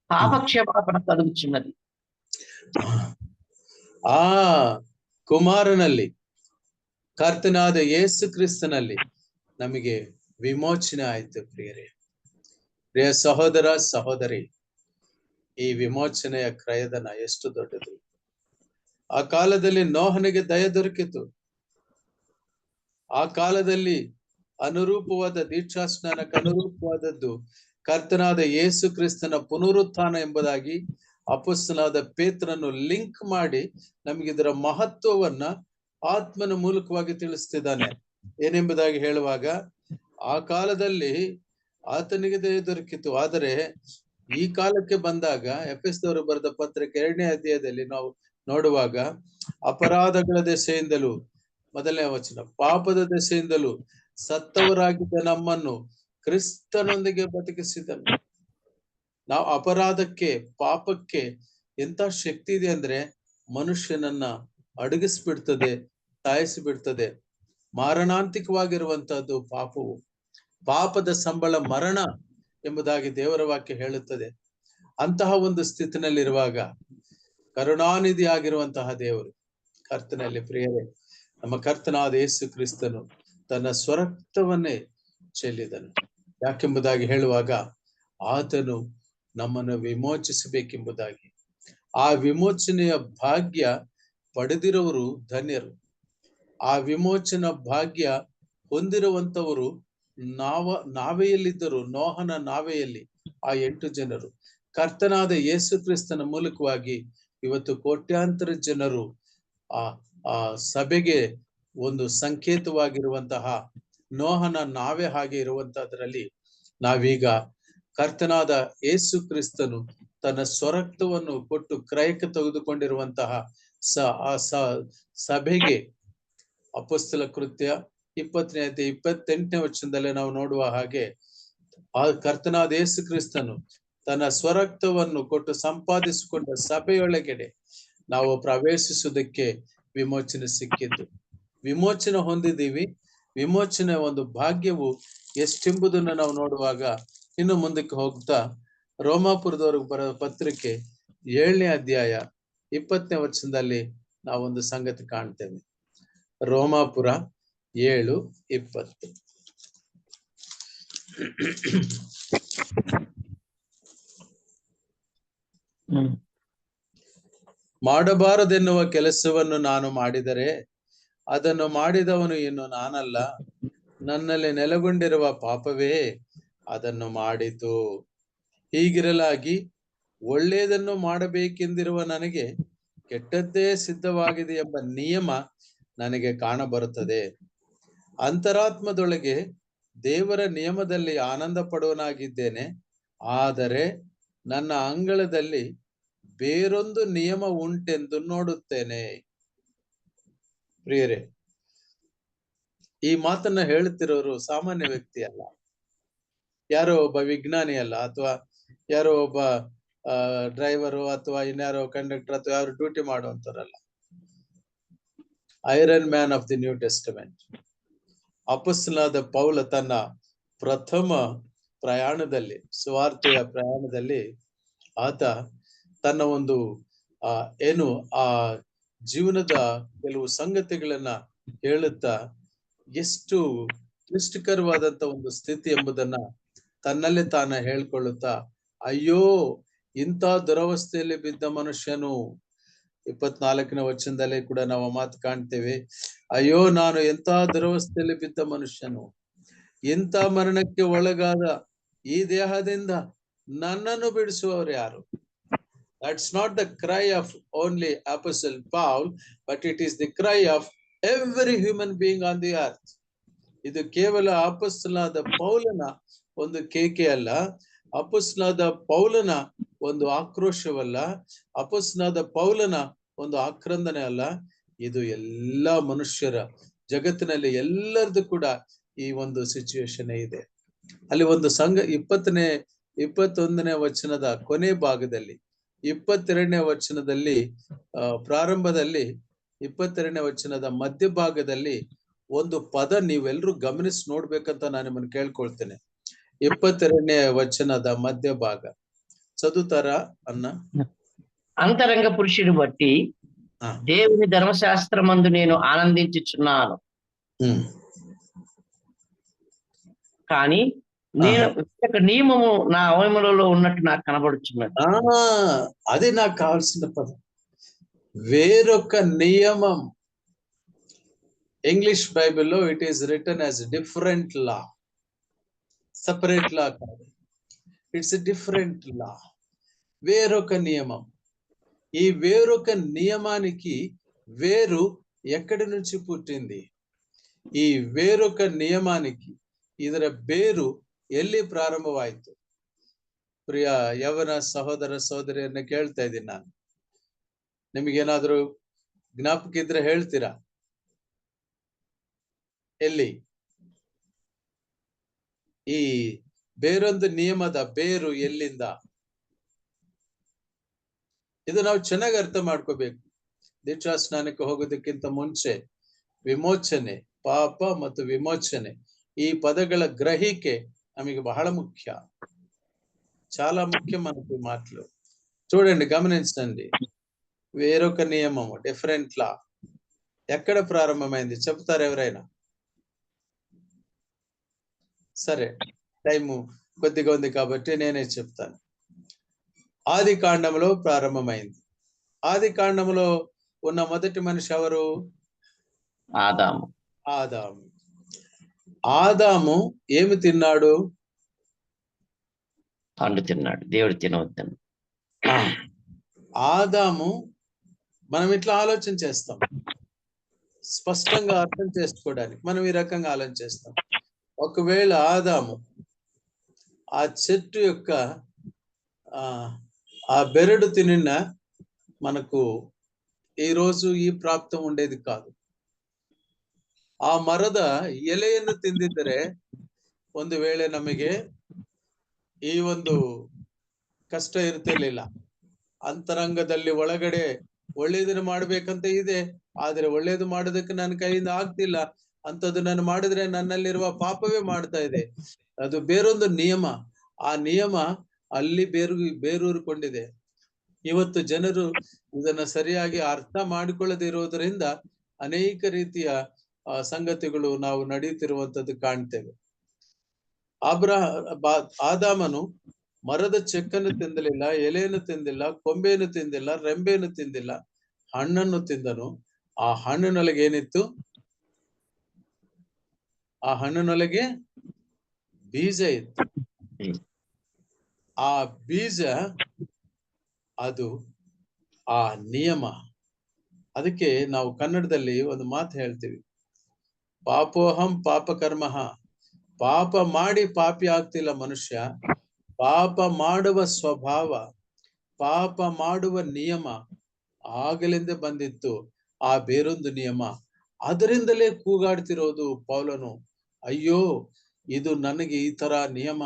ಪಾಪಕ್ಷಮಾಪಣ ಕలుಗುచున్నది. ಆ ಕುಮಾರನಲ್ಲಿ, ಕರ್ತನಾದ ಯೇಸು ಕ್ರಿಸ್ತನಲ್ಲಿ ನಮಗೆ ವಿಮೋಚನೆ ಆಯ್ತು ಪ್ರಿಯರೇ. ಪ್ರಿಯ ಸಹೋದರ ಸಹೋದರಿ, ಈ ವಿಮೋಚನೆಯ ಕ್ರಯಧನ ಎಷ್ಟು ದೊಡ್ಡದು. ಆ ಕಾಲದಲ್ಲಿ ನೋಹನಿಗೆ ದಯ ದೊರಕಿತು. ಆ ಕಾಲದಲ್ಲಿ ಅನುರೂಪವಾದ ದೀಕ್ಷಾಸ್ನಾನಕ್ಕೆ ಅನುರೂಪವಾದದ್ದು ಕರ್ತನಾದ ಯೇಸು ಕ್ರಿಸ್ತನ ಪುನರುತ್ಥಾನ ಎಂಬುದಾಗಿ ಅಪೊಸ್ತಲನಾದ ಪೇತ್ರನು ಲಿಂಕ್ ಮಾಡಿ ನಮ್ಗೆ ಇದರ ಮಹತ್ವವನ್ನ ಆತ್ಮನ ಮೂಲಕವಾಗಿ ತಿಳಿಸ್ತಿದ್ದಾನೆ. ಏನೆಂಬುದಾಗಿ ಹೇಳುವಾಗ, ಆ ಕಾಲದಲ್ಲಿ ಆತನಿಗೆ ದಯ ದೊರಕಿತು, ಆದರೆ ಈ ಕಾಲಕ್ಕೆ ಬಂದಾಗ ಎಫೆಸದವರು ಬರೆದ ಪತ್ರಿಕೆ 2ನೇ ಅಧ್ಯಾಯದಲ್ಲಿ ನಾವು ನೋಡುವಾಗ, ಅಪರಾಧಗಳ ದೆಸೆಯಿಂದಲೂ, 1ನೇ ವಚನ, ಪಾಪದ ದೆಸೆಯಿಂದಲೂ ಸತ್ತವರಾಗಿದ್ದ ನಮ್ಮನ್ನು ಕ್ರಿಸ್ತನೊಂದಿಗೆ ಬದುಕಿಸಿದನು. ನಾವು ಅಪರಾಧಕ್ಕೆ, ಪಾಪಕ್ಕೆ ಎಂತ ಶಕ್ತಿ ಇದೆ ಅಂದ್ರೆ ಮನುಷ್ಯನನ್ನ ಅಡಗಿಸ್ಬಿಡ್ತದೆ, ಸಾಯಿಸಿಬಿಡ್ತದೆ. ಮಾರಣಾಂತಿಕವಾಗಿರುವಂತಹದ್ದು ಪಾಪವು. ಪಾಪದ ಸಂಬಳ ಮರಣ ಎಂಬುದಾಗಿ ದೇವರ ವಾಕ್ಯ ಹೇಳುತ್ತದೆ. ಅಂತಹ ಒಂದು ಸ್ಥಿತಿನಲ್ಲಿರುವಾಗ ಕರುಣಾನಿಧಿ ಆಗಿರುವಂತಹ ದೇವರು ಕರ್ತನಲ್ಲಿ ಪ್ರಿಯರೇ, ನಮ್ಮ ಕರ್ತನಾದ ಯೇಸು ಕ್ರಿಸ್ತನು ತನ್ನ ಸ್ವರಕ್ತವನ್ನೇ ಚೆಲ್ಲಿದನು. ಯಾಕೆಂಬುದಾಗಿ ಹೇಳುವಾಗ, ಆತನು ನಮ್ಮನ್ನು ವಿಮೋಚಿಸಬೇಕೆಂಬುದಾಗಿ. ಆ ವಿಮೋಚನೆಯ ಭಾಗ್ಯ ಪಡೆದಿರುವವರು ಧನ್ಯರು. ಆ ವಿಮೋಚನಾ ಭಾಗ್ಯ ಹೊಂದಿರುವಂತವರು ನಾವೆಯಲ್ಲಿದ್ದರು. ನೋಹನ ನಾವೆಯಲ್ಲಿ ಆ 8 ಜನರು ಕರ್ತನಾದ ಯೇಸು ಕ್ರಿಸ್ತನ ಮೂಲಕವಾಗಿ ಇವತ್ತು ಕೋಟ್ಯಾಂತರ ಜನರು ಆ ಸಭೆಗೆ ಒಂದು ಸಂಕೇತವಾಗಿರುವಂತಹ ನೋಹನ ನಾವೇ ಹಾಗೆ ಇರುವಂತಹದ್ರಲ್ಲಿ ನಾವೀಗ ಕರ್ತನಾದ ಯೇಸು ಕ್ರಿಸ್ತನು ತನ್ನ ಸ್ವರಕ್ತವನ್ನು ಕೊಟ್ಟು ಕ್ರಯಕ್ಕೆ ತೆಗೆದುಕೊಂಡಿರುವಂತಹ ಸಭೆಗೆ ಅಪೊಸ್ತಲ ಕೃತ್ಯ 20ನೇ ಅಧ್ಯಾಯ 28ನೇ ವಚನದಲ್ಲಿ ನಾವು ನೋಡುವ ಹಾಗೆ, ಆ ಕರ್ತನಾದ ಯೇಸು ಕ್ರಿಸ್ತನು ತನ್ನ ಸ್ವರಕ್ತವನ್ನು ಕೊಟ್ಟು ಸಂಪಾದಿಸಿಕೊಂಡ ಸಭೆಯೊಳಗಡೆ ನಾವು ಪ್ರವೇಶಿಸುವುದಕ್ಕೆ ವಿಮೋಚನೆ ಸಿಕ್ಕಿದ್ದು. ವಿಮೋಚನೆ ಹೊಂದಿದ್ದೀವಿ. ವಿಮೋಚನೆ ಒಂದು ಭಾಗ್ಯವು ಎಷ್ಟೆಂಬುದನ್ನು ನಾವು ನೋಡುವಾಗ ಇನ್ನು ಮುಂದಕ್ಕೆ ಹೋಗ್ತಾ ರೋಮಾಪುರದವ್ರಿಗೆ ಬರೋ ಪತ್ರಿಕೆ 7ನೇ ಅಧ್ಯಾಯ 20ನೇ ವಚನದಲ್ಲಿ ನಾವೊಂದು ಸಂಗತಿ ಕಾಣ್ತೇವೆ. ರೋಮಾಪುರ 7:20. ಮಾಡಬಾರದೆನ್ನುವ ಕೆಲಸವನ್ನು ನಾನು ಮಾಡಿದರೆ ಅದನ್ನು ಮಾಡಿದವನು ಇನ್ನು ನಾನಲ್ಲ, ನನ್ನಲ್ಲಿ ನೆಲೆಗೊಂಡಿರುವ ಪಾಪವೇ ಅದನ್ನು ಮಾಡಿತು. ಹೀಗಿರಲಾಗಿ ಒಳ್ಳೆಯದನ್ನು ಮಾಡಬೇಕೆಂದಿರುವ ನನಗೆ ಕೆಟ್ಟದ್ದೇ ಸಿದ್ಧವಾಗಿದೆ ಎಂಬ ನಿಯಮ ನನಗೆ ಕಾಣಬರುತ್ತದೆ. ಅಂತರಾತ್ಮದೊಳಗೆ ದೇವರ ನಿಯಮದಲ್ಲಿ ಆನಂದ ಪಡುವನಾಗಿದ್ದೇನೆ, ಆದರೆ ನನ್ನ ಅಂಗಳದಲ್ಲಿ ಬೇರೊಂದು ನಿಯಮ ಉಂಟೆಂದು ನೋಡುತ್ತೇನೆ. ಪ್ರಿಯರೇ, ಈ ಮಾತನ್ನ ಹೇಳುತ್ತಿರೋರು ಸಾಮಾನ್ಯ ವ್ಯಕ್ತಿ ಅಲ್ಲ, ಯಾರೋ ಒಬ್ಬ ವಿಜ್ಞಾನಿ ಅಲ್ಲ, ಅಥವಾ ಯಾರೋ ಒಬ್ಬ ಡ್ರೈವರು ಅಥವಾ ಇನ್ಯಾರೋ ಕಂಡಕ್ಟರ್ ಅಥವಾ ಯಾರು ಡ್ಯೂಟಿ ಮಾಡುವಂತವ್ರಲ್ಲ. Iron man of the new testament. ಅಪೊಸ್ತಲನಾದ ಪೌಲ ತನ್ನ ಪ್ರಥಮ ಪ್ರಯಾಣದಲ್ಲಿ, ಸುವಾರ್ತೆಯ ಪ್ರಯಾಣದಲ್ಲಿ ಆತ ತನ್ನ ಒಂದು ಏನು ಆ ಜೀವನದ ಕೆಲವು ಸಂಗತಿಗಳನ್ನ ಹೇಳುತ್ತಾ ಎಷ್ಟು ಕ್ಲಿಷ್ಟಕರವಾದಂತ ಒಂದು ಸ್ಥಿತಿ ಎಂಬುದನ್ನ ತನ್ನಲ್ಲೇ ತಾನ ಹೇಳ್ಕೊಳ್ಳುತ್ತಾ, ಅಯ್ಯೋ ಇಂಥ ದುರವಸ್ಥೆಯಲ್ಲಿ ಬಿದ್ದ ಮನುಷ್ಯನು, 24ನೇ ವಚನದಲ್ಲಿ ಕೂಡ ನಾವು ಮಾತು ಕಾಣ್ತೇವೆ, ಅಯ್ಯೋ ನಾನು ಎಂಥ ದುರವಸ್ಥೆಯಲ್ಲಿ ಬಿದ್ದ ಮನುಷ್ಯನು, ಇಂಥ ಮರಣಕ್ಕೆ ಒಳಗಾದ ಈ ದೇಹದಿಂದ ನನ್ನನ್ನು ಬಿಡಿಸುವವರು ಯಾರು? That's not the cry of only Apostle Paul, but it is the cry of every human being on the earth. ಇದು ಕೇವಲ ಅಪೊಸ್ತಲನಾದ ಪೌಲನ ಒಂದು ಕೇಕೆ ಅಲ್ಲ, ಅಪೊಸ್ತಲನಾದ ಪೌಲನ ಒಂದು ಆಕ್ರೋಶವಲ್ಲ, ಅಪೊಸ್ತಲನಾದ ಪೌಲನ ಒಂದು ಆಕ್ರಂದನೆ ಅಲ್ಲ, ಇದು ಎಲ್ಲಾ ಮನುಷ್ಯರ, ಜಗತ್ತಿನಲ್ಲಿ ಎಲ್ಲರದು ಕೂಡ ಈ ಒಂದು ಸಿಚುವೇಶನ್ ಇದೆ. ಅಲ್ಲಿ ಒಂದು ಸಂಘ 21ನೇ ವಚನದ ಕೊನೆ ಭಾಗದಲ್ಲಿ, 22ನೇ ವಚನದಲ್ಲಿ ಪ್ರಾರಂಭದಲ್ಲಿ, 22ನೇ ವಚನದ ಮಧ್ಯಭಾಗದಲ್ಲಿ ಒಂದು ಪದ ನೀವೆಲ್ಲರೂ ಗಮನಿಸಿ ನೋಡ್ಬೇಕಂತ ನಾನು ನಿಮ್ಮನ್ನು ಕೇಳ್ಕೊಳ್ತೇನೆ. 22ನೇ ವಚನದ ಮಧ್ಯಭಾಗ చదువుతారా అన్న? అంతరంగ పురుషుని బట్టి దేవుని ధర్మశాస్త్రమందు నేను ఆనందించుచున్నాను, కానీ నేను ఒక నియమము నా అవయములలో ఉన్నట్టు నాకు కనబడుచున్నది. అది నాకు కావాల్సిన పదం, వేరొక నియమం. ఇంగ్లీష్ బైబిల్లో it is written as different law, separate law కాదు, ఇట్స్ ఎ డిఫరెంట్ లా, వేరొక నియమం. ఈ వేరొక నియమానికి వేరు ఎక్కడి నుంచి పుట్టింది? ఈ వేరొక నియమానికి ಇದರ ಬೇರು ಎಲ್ಲಿ ಪ್ರಾರಂಭವಾಯಿತು? ಪ್ರಿಯ ಯವನ ಸಹೋದರ ಸಹೋದರಿಯನ್ನ ಕೇಳ್ತಾ ಇದ್ದೀನಿ ನಾನು, ನಿಮಗೇನಾದ್ರೂ ಜ್ಞಾಪಕ ಇದ್ರೆ ಹೇಳ್ತೀರಾ? ಎಲ್ಲಿ ಈ ಬೇರೊಂದು ನಿಯಮದ ಬೇರು ಎಲ್ಲಿಂದ? ಇದು ನಾವು ಚೆನ್ನಾಗಿ ಅರ್ಥ ಮಾಡ್ಕೋಬೇಕು. ದೀಕ್ಷಾ ಸ್ನಾನಕ್ಕೆ ಹೋಗೋದಕ್ಕಿಂತ ಮುಂಚೆ ವಿಮೋಚನೆ, ಪಾಪ ಮತ್ತು ವಿಮೋಚನೆ, ಈ ಪದಗಳ ಗ್ರಹಿಕೆ ನಮಗೆ బహಳ ముఖ్య, చాలా ముఖ్యం మనకు ఈ మాటలు. చూడండి, గమనించండి. వేరొక నియమము, డిఫరెంట్ లా, ఎక్కడ ప్రారంభమైంది చెప్తారు ఎవరైనా? సరే, టైము కొద్దిగా ఉంది కాబట్టి నేనే చెప్తాను. ఆది కాండంలో ప్రారంభమైంది. ఆది కాండంలో ఉన్న మొదటి మనిషి ఎవరు? ఆదాము. ఆదాము. ఆదాము ఏమి తిన్నాడు? పండు తిన్నాడు, దేవుడు తినవద్దని. ఆదాము, మనం ఇట్లా ఆలోచన చేస్తాం, స్పష్టంగా అర్థం చేసుకోవడానికి మనం ఈ రకంగా ఆలోచన చేస్తాం. ఒకవేళ ఆదాము ఆ చెట్టు యొక్క ఆ బెరడు తినిన మనకు ఈ రోజు ఈ ಪ್ರಾಪ್ತ ఉండేది ಕಾದು. ಆ ಮರದ ಎಲೆಯನ್ನು ತಿಂದಿದ್ದರೆ ಒಂದು ವೇಳೆ ನಮಗೆ ಈ ಒಂದು ಕಷ್ಟ ಇರ್ತಿರ್ಲಿಲ್ಲ. ಅಂತರಂಗದಲ್ಲಿ ಒಳಗಡೆ ಒಳ್ಳೇದನ್ನು ಮಾಡ್ಬೇಕಂತ ಇದೆ, ಆದ್ರೆ ಒಳ್ಳೇದು ಮಾಡೋದಕ್ಕೆ ನನ್ನ ಕೈಯಿಂದ ಆಗ್ತಿಲ್ಲ, ಅಂತದ್ದು ನಾನು ಮಾಡಿದ್ರೆ ನನ್ನಲ್ಲಿರುವ ಪಾಪವೇ ಮಾಡ್ತಾ ಇದೆ. ಅದು ಬೇರೊಂದು ನಿಯಮ, ಆ ನಿಯಮ ಅಲ್ಲಿ ಬೇರೂರಿಕೊಂಡಿದೆ. ಇವತ್ತು ಜನರು ಇದನ್ನ ಸರಿಯಾಗಿ ಅರ್ಥ ಮಾಡಿಕೊಳ್ಳದಿರುವುದರಿಂದ ಅನೇಕ ರೀತಿಯ ಸಂಗತಿಗಳು ನಾವು ನಡೆಯುತ್ತಿರುವಂತದ್ದು ಕಾಣ್ತೇವೆ. ಆದಾಮನು ಮರದ ಚೆಕ್ಕನ್ನು ತಿಂದಲಿಲ್ಲ, ಎಲೆಯನ್ನು ತಿಂದಿಲ್ಲ, ಕೊಂಬೆಯನ್ನು ತಿಂದಿಲ್ಲ, ರೆಂಬೆಯನ್ನು ತಿಂದಿಲ್ಲ, ಹಣ್ಣನ್ನು ತಿಂದನು. ಆ ಹಣ್ಣಿನೊಳಗೆ ಏನಿತ್ತು? ಆ ಹಣ್ಣಿನೊಳಗೆ ಬೀಜ ಇತ್ತು. ಆ ಬೀಜ ಅದು ಆ ನಿಯಮ. ಅದಕ್ಕೆ ನಾವು ಕನ್ನಡದಲ್ಲಿ ಒಂದು ಮಾತು ಹೇಳ್ತೀವಿ, ಪಾಪೋಹಂ ಪಾಪ ಕರ್ಮಃ. ಪಾಪ ಮಾಡಿ ಪಾಪಿ ಆಗ್ತಿಲ್ಲ ಮನುಷ್ಯ, ಪಾಪ ಮಾಡುವ ಸ್ವಭಾವ, ಪಾಪ ಮಾಡುವ ನಿಯಮ ಆಗಲಿಂದ ಬಂದಿತ್ತು. ಆ ಬೇರೊಂದು ನಿಯಮ, ಅದರಿಂದಲೇ ಕೂಗಾಡ್ತಿರೋದು ಪೌಲನು, ಅಯ್ಯೋ ಇದು ನನಗೆ ಈ ತರ ನಿಯಮ,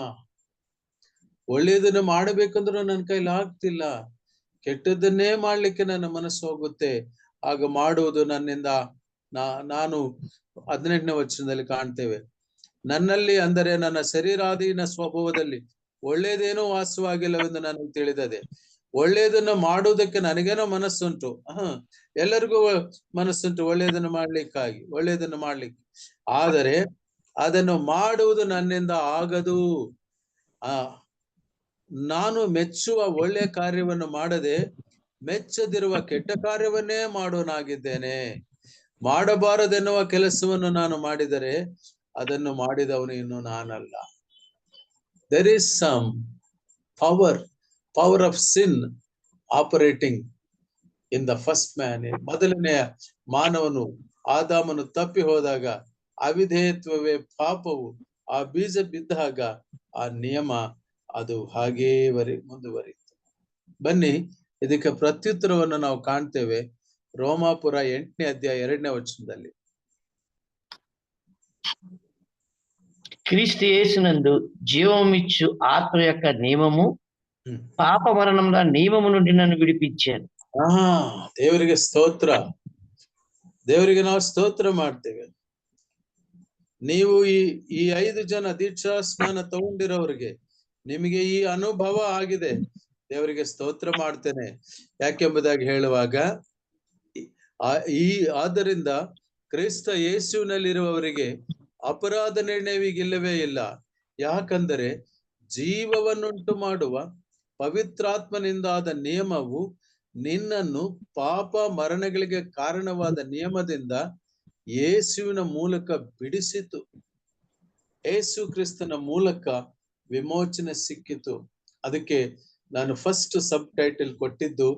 ಒಳ್ಳೆಯದನ್ನು ಮಾಡಬೇಕಂದ್ರೂ ನನ್ನ ಕೈಲಿ ಆಗ್ತಿಲ್ಲ, ಕೆಟ್ಟದ್ದನ್ನೇ ಮಾಡ್ಲಿಕ್ಕೆ ನನ್ನ ಮನಸ್ಸು ಹೋಗುತ್ತೆ, ಆಗ ಮಾಡುವುದು ನನ್ನಿಂದ ನಾನು 18ನೇ ವಚನದಲ್ಲಿ ಕಾಣ್ತೇವೆ, ನನ್ನಲ್ಲಿ ಅಂದರೆ ನನ್ನ ಶರೀರಾಧೀನ ಸ್ವಭಾವದಲ್ಲಿ ಒಳ್ಳೇದೇನೋ ವಾಸವಾಗಿಲ್ಲವೆಂದು ನನಗೆ ತಿಳಿದದೆ. ಒಳ್ಳೆಯದನ್ನು ಮಾಡುವುದಕ್ಕೆ ನನಗೇನೋ ಮನಸ್ಸುಂಟು. ಎಲ್ಲರಿಗೂ ಮನಸ್ಸುಂಟು ಒಳ್ಳೆಯದನ್ನು ಮಾಡ್ಲಿಕ್ಕೆ, ಆದರೆ ಅದನ್ನು ಮಾಡುವುದು ನನ್ನಿಂದ ಆಗದು. ನಾನು ಮೆಚ್ಚುವ ಒಳ್ಳೆಯ ಕಾರ್ಯವನ್ನು ಮಾಡದೆ ಮೆಚ್ಚದಿರುವ ಕೆಟ್ಟ ಕಾರ್ಯವನ್ನೇ ಮಾಡೋನಾಗಿದ್ದೇನೆ. ಮಾಡಬಾರದೆನ್ನುವ ಕೆಲಸವನ್ನು ನಾನು ಮಾಡಿದರೆ ಅದನ್ನು ಮಾಡಿದವನು ಇನ್ನು ನಾನಲ್ಲ. There is some power of sin operating in the first man. ಮೊದಲನೆಯ ಮಾನವನು ಆದಾಮನು ತಪ್ಪಿ ಹೋದಾಗ ಅವಿಧೇಯತ್ವವೇ ಪಾಪವು, ಆ ಬೀಜ ಬಿದ್ದಾಗ ಆ ನಿಯಮ ಅದು ಹಾಗೇ ಮುಂದುವರಿಯಿತು. ಬನ್ನಿ ಇದಕ್ಕೆ ಪ್ರತ್ಯುತ್ತರವನ್ನು ನಾವು ಕಾಣ್ತೇವೆ ರೋಮಾಪುರ 8ನೇ ಅಧ್ಯಾಯ 2ನೇ ವಚನದಲ್ಲಿ. క్రీస్తు యేసునందు జీవమిచ్చు ఆత్మ యొక్క నియమము పాప మరణంలో నియమము నుండి నన్ను విడిపించాను. ದೇವರಿಗೆ ಸ್ತೋತ್ರ. ದೇವರಿಗೆ ನಾವು ಸ್ತೋತ್ರ ಮಾಡ್ತೇವೆ. ನೀವು ಈ 5 ಜನ ದೀಕ್ಷಾ ಸ್ನಾನ ತಗೊಂಡಿರೋರಿಗೆ ನಿಮಗೆ ಈ ಅನುಭವ ಆಗಿದೆ. ದೇವರಿಗೆ ಸ್ತೋತ್ರ ಮಾಡ್ತೇನೆ. ಯಾಕೆಂಬುದಾಗಿ ಹೇಳುವಾಗ ಆದ್ದರಿಂದ ಕ್ರಿಸ್ತ ಯೇಸುವಿನಲ್ಲಿರುವವರಿಗೆ ಅಪರಾಧ ನಿರ್ಣಯವಿಗಿಲ್ಲವೇ ಇಲ್ಲ. ಯಾಕಂದರೆ ಜೀವವನ್ನುಂಟು ಮಾಡುವ ಪವಿತ್ರಾತ್ಮನಿಂದಾದ ನಿಯಮವು ನಿನ್ನನ್ನು ಪಾಪ ಮರಣಗಳಿಗೆ ಕಾರಣವಾದ ನಿಯಮದಿಂದ ಯೇಸುವಿನ ಮೂಲಕ ಬಿಡಿಸಿತು. ಯೇಸು ಕ್ರಿಸ್ತನ ಮೂಲಕ ವಿಮೋಚನೆ ಸಿಕ್ಕಿತು. ಅದಕ್ಕೆ ನಾನು ಫಸ್ಟ್ ಸಬ್ ಟೈಟಲ್ ಕೊಟ್ಟಿದ್ದು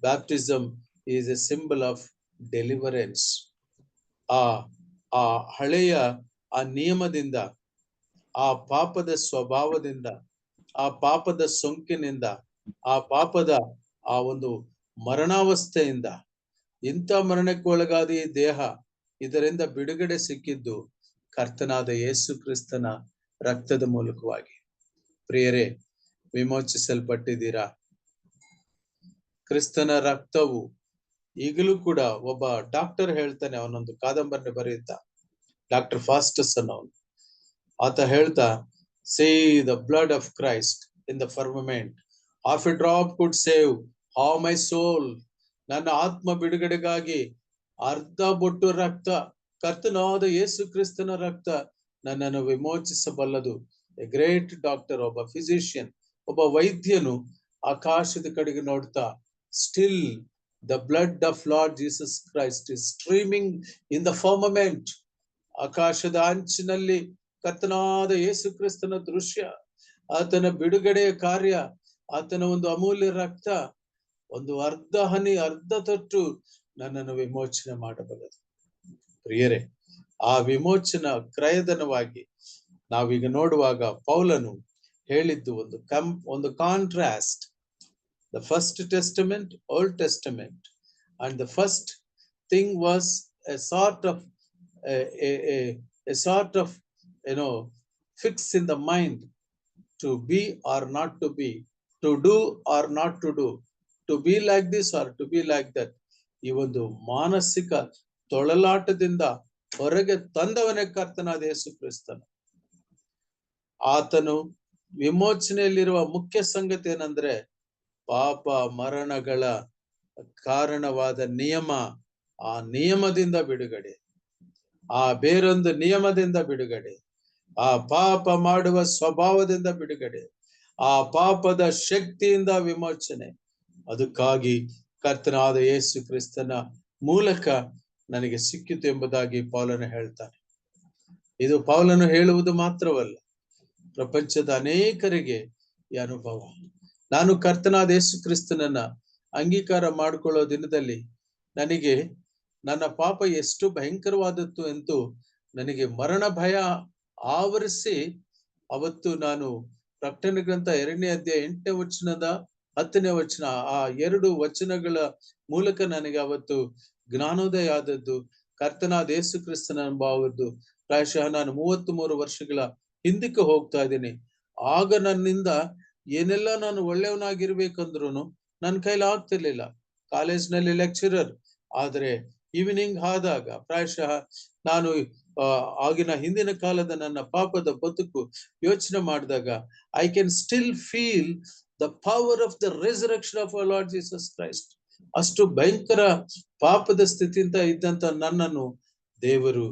baptism is A symbol of deliverance. ಆ ಹಳೆಯ ಆ ನಿಯಮದಿಂದ, ಆ ಪಾಪದ ಸ್ವಭಾವದಿಂದ, ಆ ಪಾಪದ ಸೋಂಕಿನಿಂದ, ಆ ಪಾಪದ ಆ ಒಂದು ಮರಣಾವಸ್ಥೆಯಿಂದ, ಇಂಥ ಮರಣಕ್ಕೆ ಒಳಗಾದ ಈ ದೇಹ, ಇದರಿಂದ ಬಿಡುಗಡೆ ಸಿಕ್ಕಿದ್ದು ಕರ್ತನಾದ ಯೇಸು ಕ್ರಿಸ್ತನ ರಕ್ತದ ಮೂಲಕವಾಗಿ. ಪ್ರಿಯರೇ, ವಿಮೋಚಿಸಲ್ಪಟ್ಟಿದ್ದೀರಾ? ಕ್ರಿಸ್ತನ ರಕ್ತವು ಈಗಲೂ ಕೂಡ, ಒಬ್ಬ ಡಾಕ್ಟರ್ ಹೇಳ್ತಾನೆ, ಅವನೊಂದು ಕಾದಂಬರಿ ಬರೆಯುತ್ತಾ, ಡಾಕ್ಟರ್ ಫಾಸ್ಟಸ್ ಅನ್ನೋನು, ಆತ ಹೇಳ್ತಾ, see the blood of Christ in the firmament, half a drop could save how my soul. ನನ್ನ ಆತ್ಮ ಬಿಡುಗಡೆಗಾಗಿ ಅರ್ಧ ಬೊಟ್ಟು ರಕ್ತ, ಕರ್ತನಾದ ಯೇಸು ಕ್ರಿಸ್ತನ ರಕ್ತ ನನ್ನನ್ನು ವಿಮೋಚಿಸಬಲ್ಲದು. ಎ ಗ್ರೇಟ್ ಡಾಕ್ಟರ್, ಒಬ್ಬ ಫಿಸಿಷಿಯನ್, ಒಬ್ಬ ವೈದ್ಯನು ಆಕಾಶದ ಕಡೆಗೆ ನೋಡ್ತಾ, still the blood of lord Jesus Christ is streaming in the firmament. ಆಕಾಶದ ಅಂಚಿನಲ್ಲಿ ಕರ್ತನಾದ ಯೇಸು ಕ್ರಿಸ್ತನ ದೃಶ್ಯ, ಆತನ ಬಿಡುಗಡೆಯ ಕಾರ್ಯ, ಆತನ ಒಂದು ಅಮೂಲ್ಯ ರಕ್ತ, ಒಂದು ಅರ್ಧ ಹನಿ, ಅರ್ಧ ತೊಟ್ಟು ನನ್ನನ್ನು ವಿಮೋಚನೆ ಮಾಡಬಲ್ಲದು. ಪ್ರಿಯರೇ, ಆ ವಿಮೋಚನ ಕ್ರಯಧನವಾಗಿ ನಾವೀಗ ನೋಡುವಾಗ ಪೌಲನು ಹೇಳಿದ್ದು ಒಂದು contrast. The first Testament, old Testament, and the first thing was A sort of fix in the mind, to be or not to be, to do or not to do, to be like this or to be like that. ಈ ಒಂದು ಮಾನಸಿಕ ತೊಳಲಾಟದಿಂದ ಹೊರಗೆ ತಂದವನೇ ಕರ್ತನಾದ ಯೇಸು ಕ್ರಿಸ್ತನು. ಆತನು ವಿಮೋಚನೆಯಲ್ಲಿರುವ ಮುಖ್ಯ ಸಂಗತಿ ಏನಂದ್ರೆ, ಪಾಪ ಮರಣಗಳ ಕಾರಣವಾದ ನಿಯಮ, ಆ ನಿಯಮದಿಂದ ಬಿಡುಗಡೆ, ಆ ಬೇರೊಂದು ನಿಯಮದಿಂದ ಬಿಡುಗಡೆ, ಆ ಪಾಪ ಮಾಡುವ ಸ್ವಭಾವದಿಂದ ಬಿಡುಗಡೆ, ಆ ಪಾಪದ ಶಕ್ತಿಯಿಂದ ವಿಮೋಚನೆ. ಅದಕ್ಕಾಗಿ ಕರ್ತನಾದ ಯೇಸು ಕ್ರಿಸ್ತನ ಮೂಲಕ ನನಗೆ ಸಿಕ್ಕಿತು ಎಂಬುದಾಗಿ ಪೌಲನು ಹೇಳ್ತಾನೆ. ಇದು ಪೌಲನು ಹೇಳುವುದು ಮಾತ್ರವಲ್ಲ, ಪ್ರಪಂಚದ ಅನೇಕರಿಗೆ ಈ ಅನುಭವ. ನಾನು ಕರ್ತನಾದ ಯೇಸು ಕ್ರಿಸ್ತನನ್ನ ಅಂಗೀಕಾರ ಮಾಡಿಕೊಳ್ಳೋ ದಿನದಲ್ಲಿ ನನಗೆ ನನ್ನ ಪಾಪ ಎಷ್ಟು ಭಯಂಕರವಾದದ್ದು ಎಂದು ನನಗೆ ಮರಣ ಭಯ ಆವರಿಸಿ, ಅವತ್ತು ನಾನು ಪ್ರಕಟಣೆ ಗ್ರಂಥ 2ನೇ ಅಧ್ಯಾಯ 8ನೇ ವಚನದ 10ನೇ ವಚನ, ಆ 2 ವಚನಗಳ ಮೂಲಕ ನನಗೆ ಅವತ್ತು ಜ್ಞಾನೋದಯ ಆದದ್ದು. ಕರ್ತನಾದ ಯೇಸು ಕ್ರಿಸ್ತನ ಅನುಭವದ್ದು ಪ್ರಾಯಶಃ ನಾನು 33 ವರ್ಷಗಳ ಹಿಂದಕ್ಕೆ ಹೋಗ್ತಾ ಇದ್ದೀನಿ. ಆಗ ನನ್ನಿಂದ ಏನೆಲ್ಲ ನಾನು ಒಳ್ಳೆಯವನಾಗಿರ್ಬೇಕಂದ್ರು ನನ್ನ ಕೈಲಿ ಆಗ್ತಿರ್ಲಿಲ್ಲ. ಕಾಲೇಜ್ನಲ್ಲಿ ಲೆಕ್ಚರರ್, ಆದರೆ ಈವ್ನಿಂಗ್ ಆದಾಗ ಪ್ರಾಯಶಃ ನಾನು ಆಗಿನ ಹಿಂದಿನ ಕಾಲದ ನನ್ನ ಪಾಪದ ಬದುಕು ಯೋಚನೆ ಮಾಡಿದಾಗ I can still feel the power of the resurrection of our lord Jesus Christ. ಅಷ್ಟು ಭಯಂಕರ ಪಾಪದ ಸ್ಥಿತಿಯಿಂದ ಇದ್ದಂತ ನನ್ನನ್ನು ದೇವರು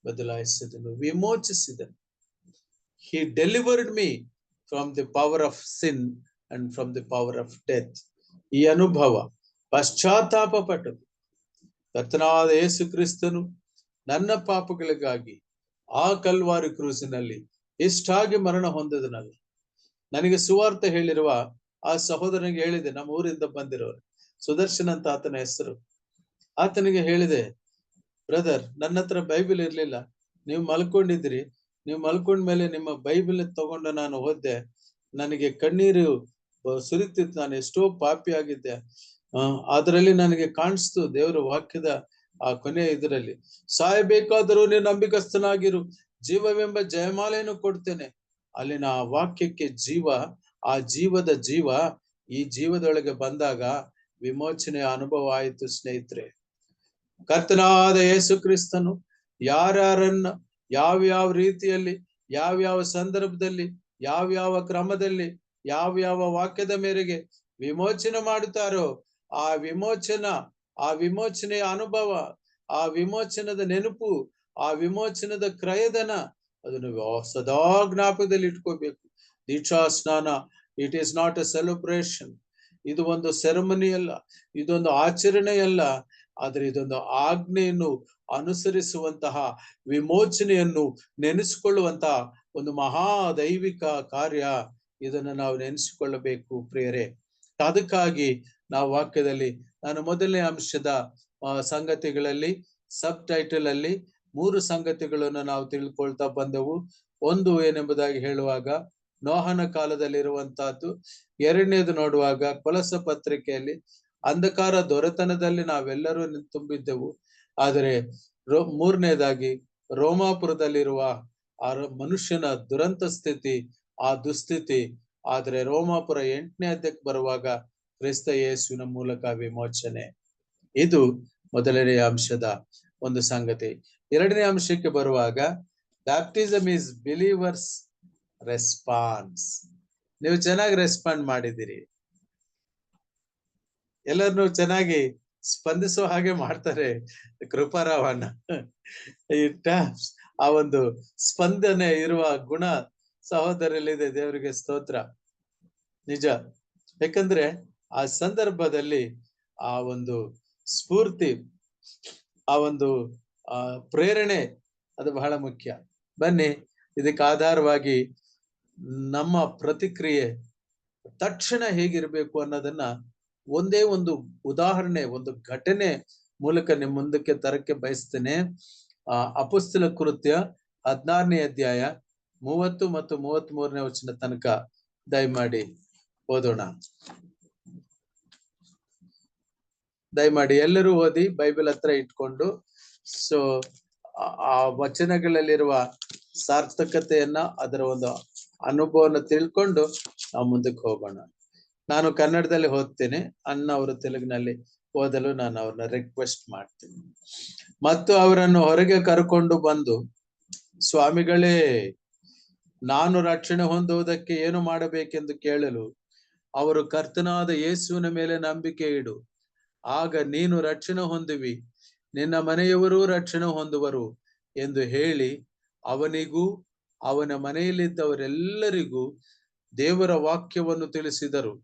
ಬದಲಾಯಿಸಿದನು, ವಿಮೋಚಿಸಿದನು. He delivered me from the power of sin and from the power of death. ಈ ಅನುಭವ ಪಶ್ಚಾತ್ತಾಪ ಪಟ್ಟದು. ಕರ್ತನಾದ ಯೇಸು ಕ್ರಿಸ್ತನು ನನ್ನ ಪಾಪಗಳಿಗಾಗಿ ಆ ಕಲ್ವಾರಿ ಕ್ರೂಸಿನಲ್ಲಿ ಇಷ್ಟಾಗಿ ಮರಣ ಹೊಂದದನಲ್ಲ. ನನಗೆ ಸುವಾರ್ತೆ ಹೇಳಿರುವ ಆ ಸಹೋದರನಿಗೆ ಹೇಳಿದೆ, ನಮ್ಮ ಊರಿಂದ ಬಂದಿರೋರು, ಸುದರ್ಶನ್ ಅಂತ ಆತನ ಹೆಸರು. ಆತನಿಗೆ ಹೇಳಿದೆ, ಬ್ರದರ್, ನನ್ನ ಹತ್ರ ಬೈಬಲ್ ಇರ್ಲಿಲ್ಲ, ನೀವು ಮಲ್ಕೊಂಡಿದ್ರಿ, ನೀವು ಮಲ್ಕೊಂಡ್ಮೇಲೆ ನಿಮ್ಮ ಬೈಬಲ್ ತಗೊಂಡು ನಾನು ಓದ್ದೆ, ನನಗೆ ಕಣ್ಣೀರು ಸುರಿತಿತ್ತು, ನಾನು ಎಷ್ಟೋ ಪಾಪಿ ಆಗಿದ್ದೆ. ಅದರಲ್ಲಿ ನನಗೆ ಕಾಣಿಸ್ತು ದೇವರ ವಾಕ್ಯದ ಆ ಕೊನೆಯ ಇದರಲ್ಲಿ, ಸಾಯಬೇಕಾದರೂ ನೀನು ನಂಬಿಕಸ್ಥನಾಗಿರು, ಜೀವವೆಂಬ ಜಯಮಾಲೆಯನ್ನು ಕೊಡ್ತೇನೆ. ಅಲ್ಲಿನ ಆ ವಾಕ್ಯಕ್ಕೆ ಜೀವ, ಆ ಜೀವದ ಜೀವ ಈ ಜೀವದೊಳಗೆ ಬಂದಾಗ ವಿಮೋಚನೆಯ ಅನುಭವ ಆಯಿತು. ಸ್ನೇಹಿತರೆ, ಕರ್ತನಾದ ಯೇಸು ಕ್ರಿಸ್ತನು ಯಾರ್ಯಾರನ್ನ ಯಾವ್ಯಾವ ರೀತಿಯಲ್ಲಿ, ಯಾವ್ಯಾವ ಸಂದರ್ಭದಲ್ಲಿ, ಯಾವ್ಯಾವ ಕ್ರಮದಲ್ಲಿ, ಯಾವ್ಯಾವ ವಾಕ್ಯದ ಮೇರೆಗೆ ವಿಮೋಚನೆ ಮಾಡುತ್ತಾರೋ ಆ ವಿಮೋಚನೆಯ ಅನುಭವ, ಆ ವಿಮೋಚನದ ನೆನಪು, ಆ ವಿಮೋಚನದ ಕ್ರಯಧನ, ಅದನ್ನು ಸದಾ ಜ್ಞಾಪಕದಲ್ಲಿ ಇಟ್ಕೋಬೇಕು. ದೀಕ್ಷಾ ಸ್ನಾನ it is not A celebration. ಇದು ಒಂದು ಸೆರೆಮನಿ ಅಲ್ಲ, ಇದೊಂದು ಆಚರಣೆ ಅಲ್ಲ, ಆದ್ರೆ ಇದೊಂದು ಆಜ್ಞೆಯನ್ನು ಅನುಸರಿಸುವಂತಹ, ವಿಮೋಚನೆಯನ್ನು ನೆನೆಸಿಕೊಳ್ಳುವಂತಹ ಒಂದು ಮಹಾ ದೈವಿಕ ಕಾರ್ಯ. ಇದನ್ನು ನಾವು ನೆನೆಸಿಕೊಳ್ಳಬೇಕು ಪ್ರಿಯರೇ. ಅದಕ್ಕಾಗಿ ನಾವು ವಾಕ್ಯದಲ್ಲಿ, ನಾನು ಮೊದಲನೇ ಅಂಶದ ಸಂಗತಿಗಳಲ್ಲಿ ಸಬ್ ಟೈಟಲ್ ಅಲ್ಲಿ 3 ಸಂಗತಿಗಳನ್ನು ನಾವು ತಿಳ್ಕೊಳ್ತಾ ಬಂದೆವು. ಒಂದು ಏನೆಂಬುದಾಗಿ ಹೇಳುವಾಗ ನೋಹನ ಕಾಲದಲ್ಲಿರುವಂತಹದ್ದು. ಎರಡನೇದು ನೋಡುವಾಗ ಕೊಲಸ ಪತ್ರಿಕೆಯಲ್ಲಿ ಅಂಧಕಾರ ದೊರೆತನದಲ್ಲಿ ನಾವೆಲ್ಲರೂ ತುಂಬಿದ್ದೆವು. ಆದರೆ ಮೂರನೇದಾಗಿ ರೋಮಾಪುರದಲ್ಲಿರುವ ಆ ಮನುಷ್ಯನ ದುರಂತ ಸ್ಥಿತಿ, ಆ ದುಸ್ಥಿತಿ. ಆದ್ರೆ ರೋಮಾಪುರ 8ನೇ ಅಧ್ಯಾಯಕ್ಕೆ ಬರುವಾಗ ಕ್ರಿಸ್ತ ಯೇಸುವಿನ ಮೂಲಕ ವಿಮೋಚನೆ. ಇದು ಮೊದಲನೇ ಅಂಶದ ಒಂದು ಸಂಗತಿ. ಎರಡನೇ ಅಂಶಕ್ಕೆ ಬರುವಾಗ ಬ್ಯಾಪ್ಟಿಸಮ್ ಈಸ್ ಬಿಲೀವರ್ಸ್ ರೆಸ್ಪಾನ್ಸ್. ನೀವು ಚೆನ್ನಾಗಿ ರೆಸ್ಪಾಂಡ್ ಮಾಡಿದಿರಿ, ಎಲ್ಲರನ್ನು ಚೆನ್ನಾಗಿ ಸ್ಪಂದಿಸೋ ಹಾಗೆ ಮಾಡ್ತಾರೆ ಕೃಪಾರಾವಣ್ಣ. ಆ ಒಂದು ಸ್ಪಂದನೆ ಇರುವ ಗುಣ ಸಹೋದರಲ್ಲಿದೆ. ದೇವರಿಗೆ ಸ್ತೋತ್ರ. ನಿಜ, ಯಾಕಂದ್ರೆ ಆ ಸಂದರ್ಭದಲ್ಲಿ ಆ ಒಂದು ಸ್ಫೂರ್ತಿ, ಆ ಒಂದು ಪ್ರೇರಣೆ, ಅದು ಬಹಳ ಮುಖ್ಯ. ಬನ್ನಿ, ಇದಕ್ಕೆ ಆಧಾರವಾಗಿ ನಮ್ಮ ಪ್ರತಿಕ್ರಿಯೆ ತಕ್ಷಣ ಹೇಗಿರ್ಬೇಕು ಅನ್ನೋದನ್ನ ಒಂದೇ ಒಂದು ಉದಾಹರಣೆ, ಒಂದು ಘಟನೆ ಮೂಲಕ ನಿಮ್ಮ ಮುಂದಕ್ಕೆ ತರಕ್ಕೆ ಬಯಸ್ತೇನೆ. ಅಪೊಸ್ತಲ ಕೃತ್ಯ 16ನೇ ಅಧ್ಯಾಯ 30 ಮತ್ತು 33ನೇ ವಚನ ತನಕ ದಯಮಾಡಿ ಓದೋಣ. ದಯಮಾಡಿ ಎಲ್ಲರೂ ಓದಿ, ಬೈಬಲ್ ಹತ್ರ ಇಟ್ಕೊಂಡು. ಸೊ ಆ ವಚನಗಳಲ್ಲಿರುವ ಸಾರ್ಥಕತೆಯನ್ನ, ಅದರ ಒಂದು ಅನುಭವನ ತಿಳ್ಕೊಂಡು ನಾವು ಮುಂದಕ್ಕೆ ಹೋಗೋಣ. ನಾನು ಕನ್ನಡದಲ್ಲಿ ಓದ್ತೇನೆ, ಅಣ್ಣ ಅವರು ತೆಲುಗಿನಲ್ಲಿ ಓದಲು ನಾನು ಅವ್ರನ್ನ ರಿಕ್ವೆಸ್ಟ್ ಮಾಡ್ತೀನಿ. ಮತ್ತು ಅವರನ್ನು ಹೊರಗೆ ಕರ್ಕೊಂಡು ಬಂದು, ಸ್ವಾಮಿಗಳೇ, ನಾನು ರಕ್ಷಣೆ ಹೊಂದುವುದಕ್ಕೆ ಏನು ಮಾಡಬೇಕೆಂದು ಕೇಳಲು ಅವರು, ಕರ್ತನಾದ ಯೇಸುವಿನ ಮೇಲೆ ನಂಬಿಕೆ ಇಡು, ಆಗ ನೀನು ರಕ್ಷಣೆ ಹೊಂದುವಿ, ನಿನ್ನ ಮನೆಯವರೂ ರಕ್ಷಣೆ ಹೊಂದುವರು ಎಂದು ಹೇಳಿ ಅವನಿಗೂ ಅವನ ಮನೆಯಲ್ಲಿದ್ದವರೆಲ್ಲರಿಗೂ ದೇವರ ವಾಕ್ಯವನ್ನು ತಿಳಿಸಿದರು.